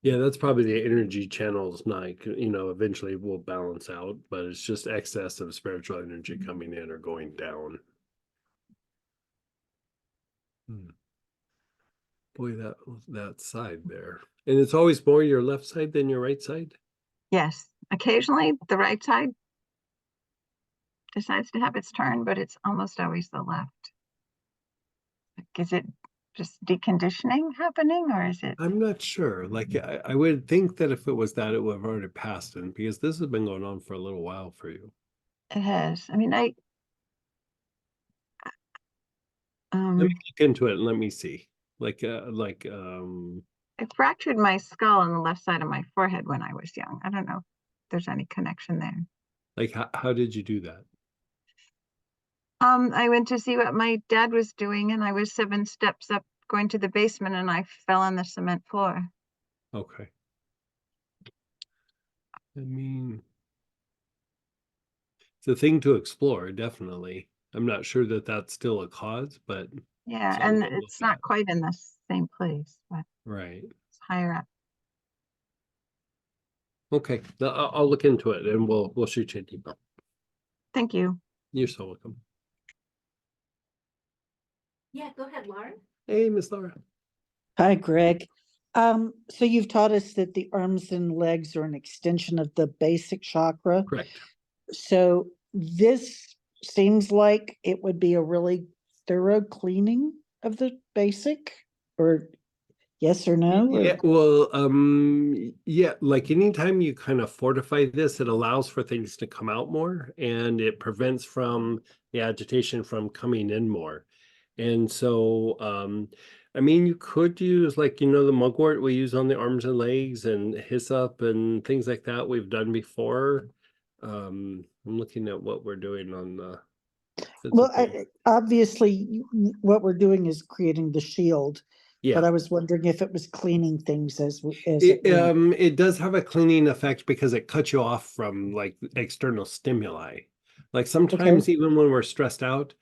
Yeah, that's probably the energy channels, like, eventually will balance out, but it's just excess of spiritual energy coming in or going down. Hmm. Boy, that side there. And it's always more your left side than your right side? Yes, occasionally the right side decides to have its turn, but it's almost always the left. Is it just deconditioning happening, or is it? I'm not sure. Like, I would think that if it was that, it would have already passed, and because this has been going on for a little while for you. It has. I mean, Let me look into it and let me see. I fractured my skull on the left side of my forehead when I was young. I don't know if there's any connection there. like how did you do that? I went to see what my dad was doing, and I was 7 steps up going to the basement, and I fell on the cement floor. Okay. I mean, it's a thing to explore, definitely. I'm not sure that that's still a cause, but Yeah, something and to it's look not at. quite in the same place, but Right. it's higher up. Okay. I'll look into it and we'll shoot you an email. Thank you. You're so welcome. Yeah, go ahead, Lauren. Hey, Miss Laura. Hi, Greg. So you've taught us that the arms and legs are an extension of the basic chakra. Correct. So this seems like it would be a really thorough cleaning of the basic, or yes or no? Or- Yeah, well, yeah, like anytime you kind of fortify this, it allows for things to come out more and it prevents from the agitation from coming in more. And so, I mean, you could use like, the mugwort we use on the arms and legs and hyssop and things like that we've done before. I'm looking at what we're doing on the Well, physical. obviously, what we're doing is creating the shield. Yeah. But I was wondering if it was cleaning things as it went. It does have a cleaning effect because it cuts you off from like external stimuli. Like sometimes even when we're stressed out,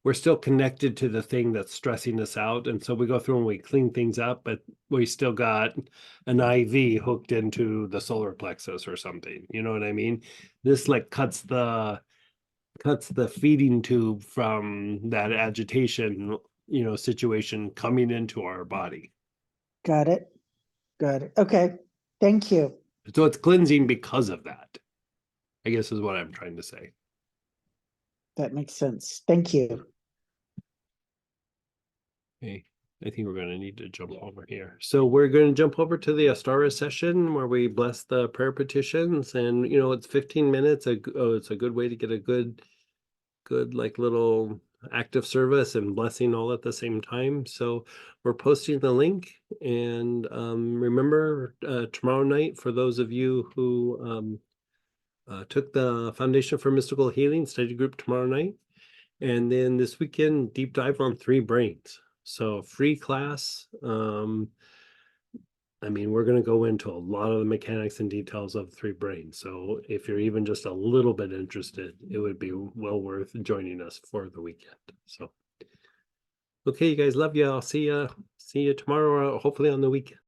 we're still connected to the thing that's stressing us out. And so we go through and we clean things up, but we still got an IV hooked into the solar plexus or something. You know what I mean? This like cuts the feeding tube from that agitation, situation coming into our body. Got it. Got it. Okay. Thank you. So it's cleansing because of that, I guess is what I'm trying to say. That makes sense. Thank you. Okay, I think we're gonna need to jump over here. So we're gonna jump over to the Astara session where we bless the prayer petitions, and you know, it's 15 minutes. It's a good way to get a good like little active service and blessing all at the same time. So we're posting the link, and remember tomorrow night, for those of you who took the Foundation for Mystical Healing study group tomorrow night, and then this weekend deep dive on 3 brains. So free class. I mean, we're going to go into a lot of the mechanics and details of 3 brains. So if you're even just a little bit interested, it would be well worth joining us for the weekend. So, okay, you guys, love you. I'll see you tomorrow, or hopefully on the weekend.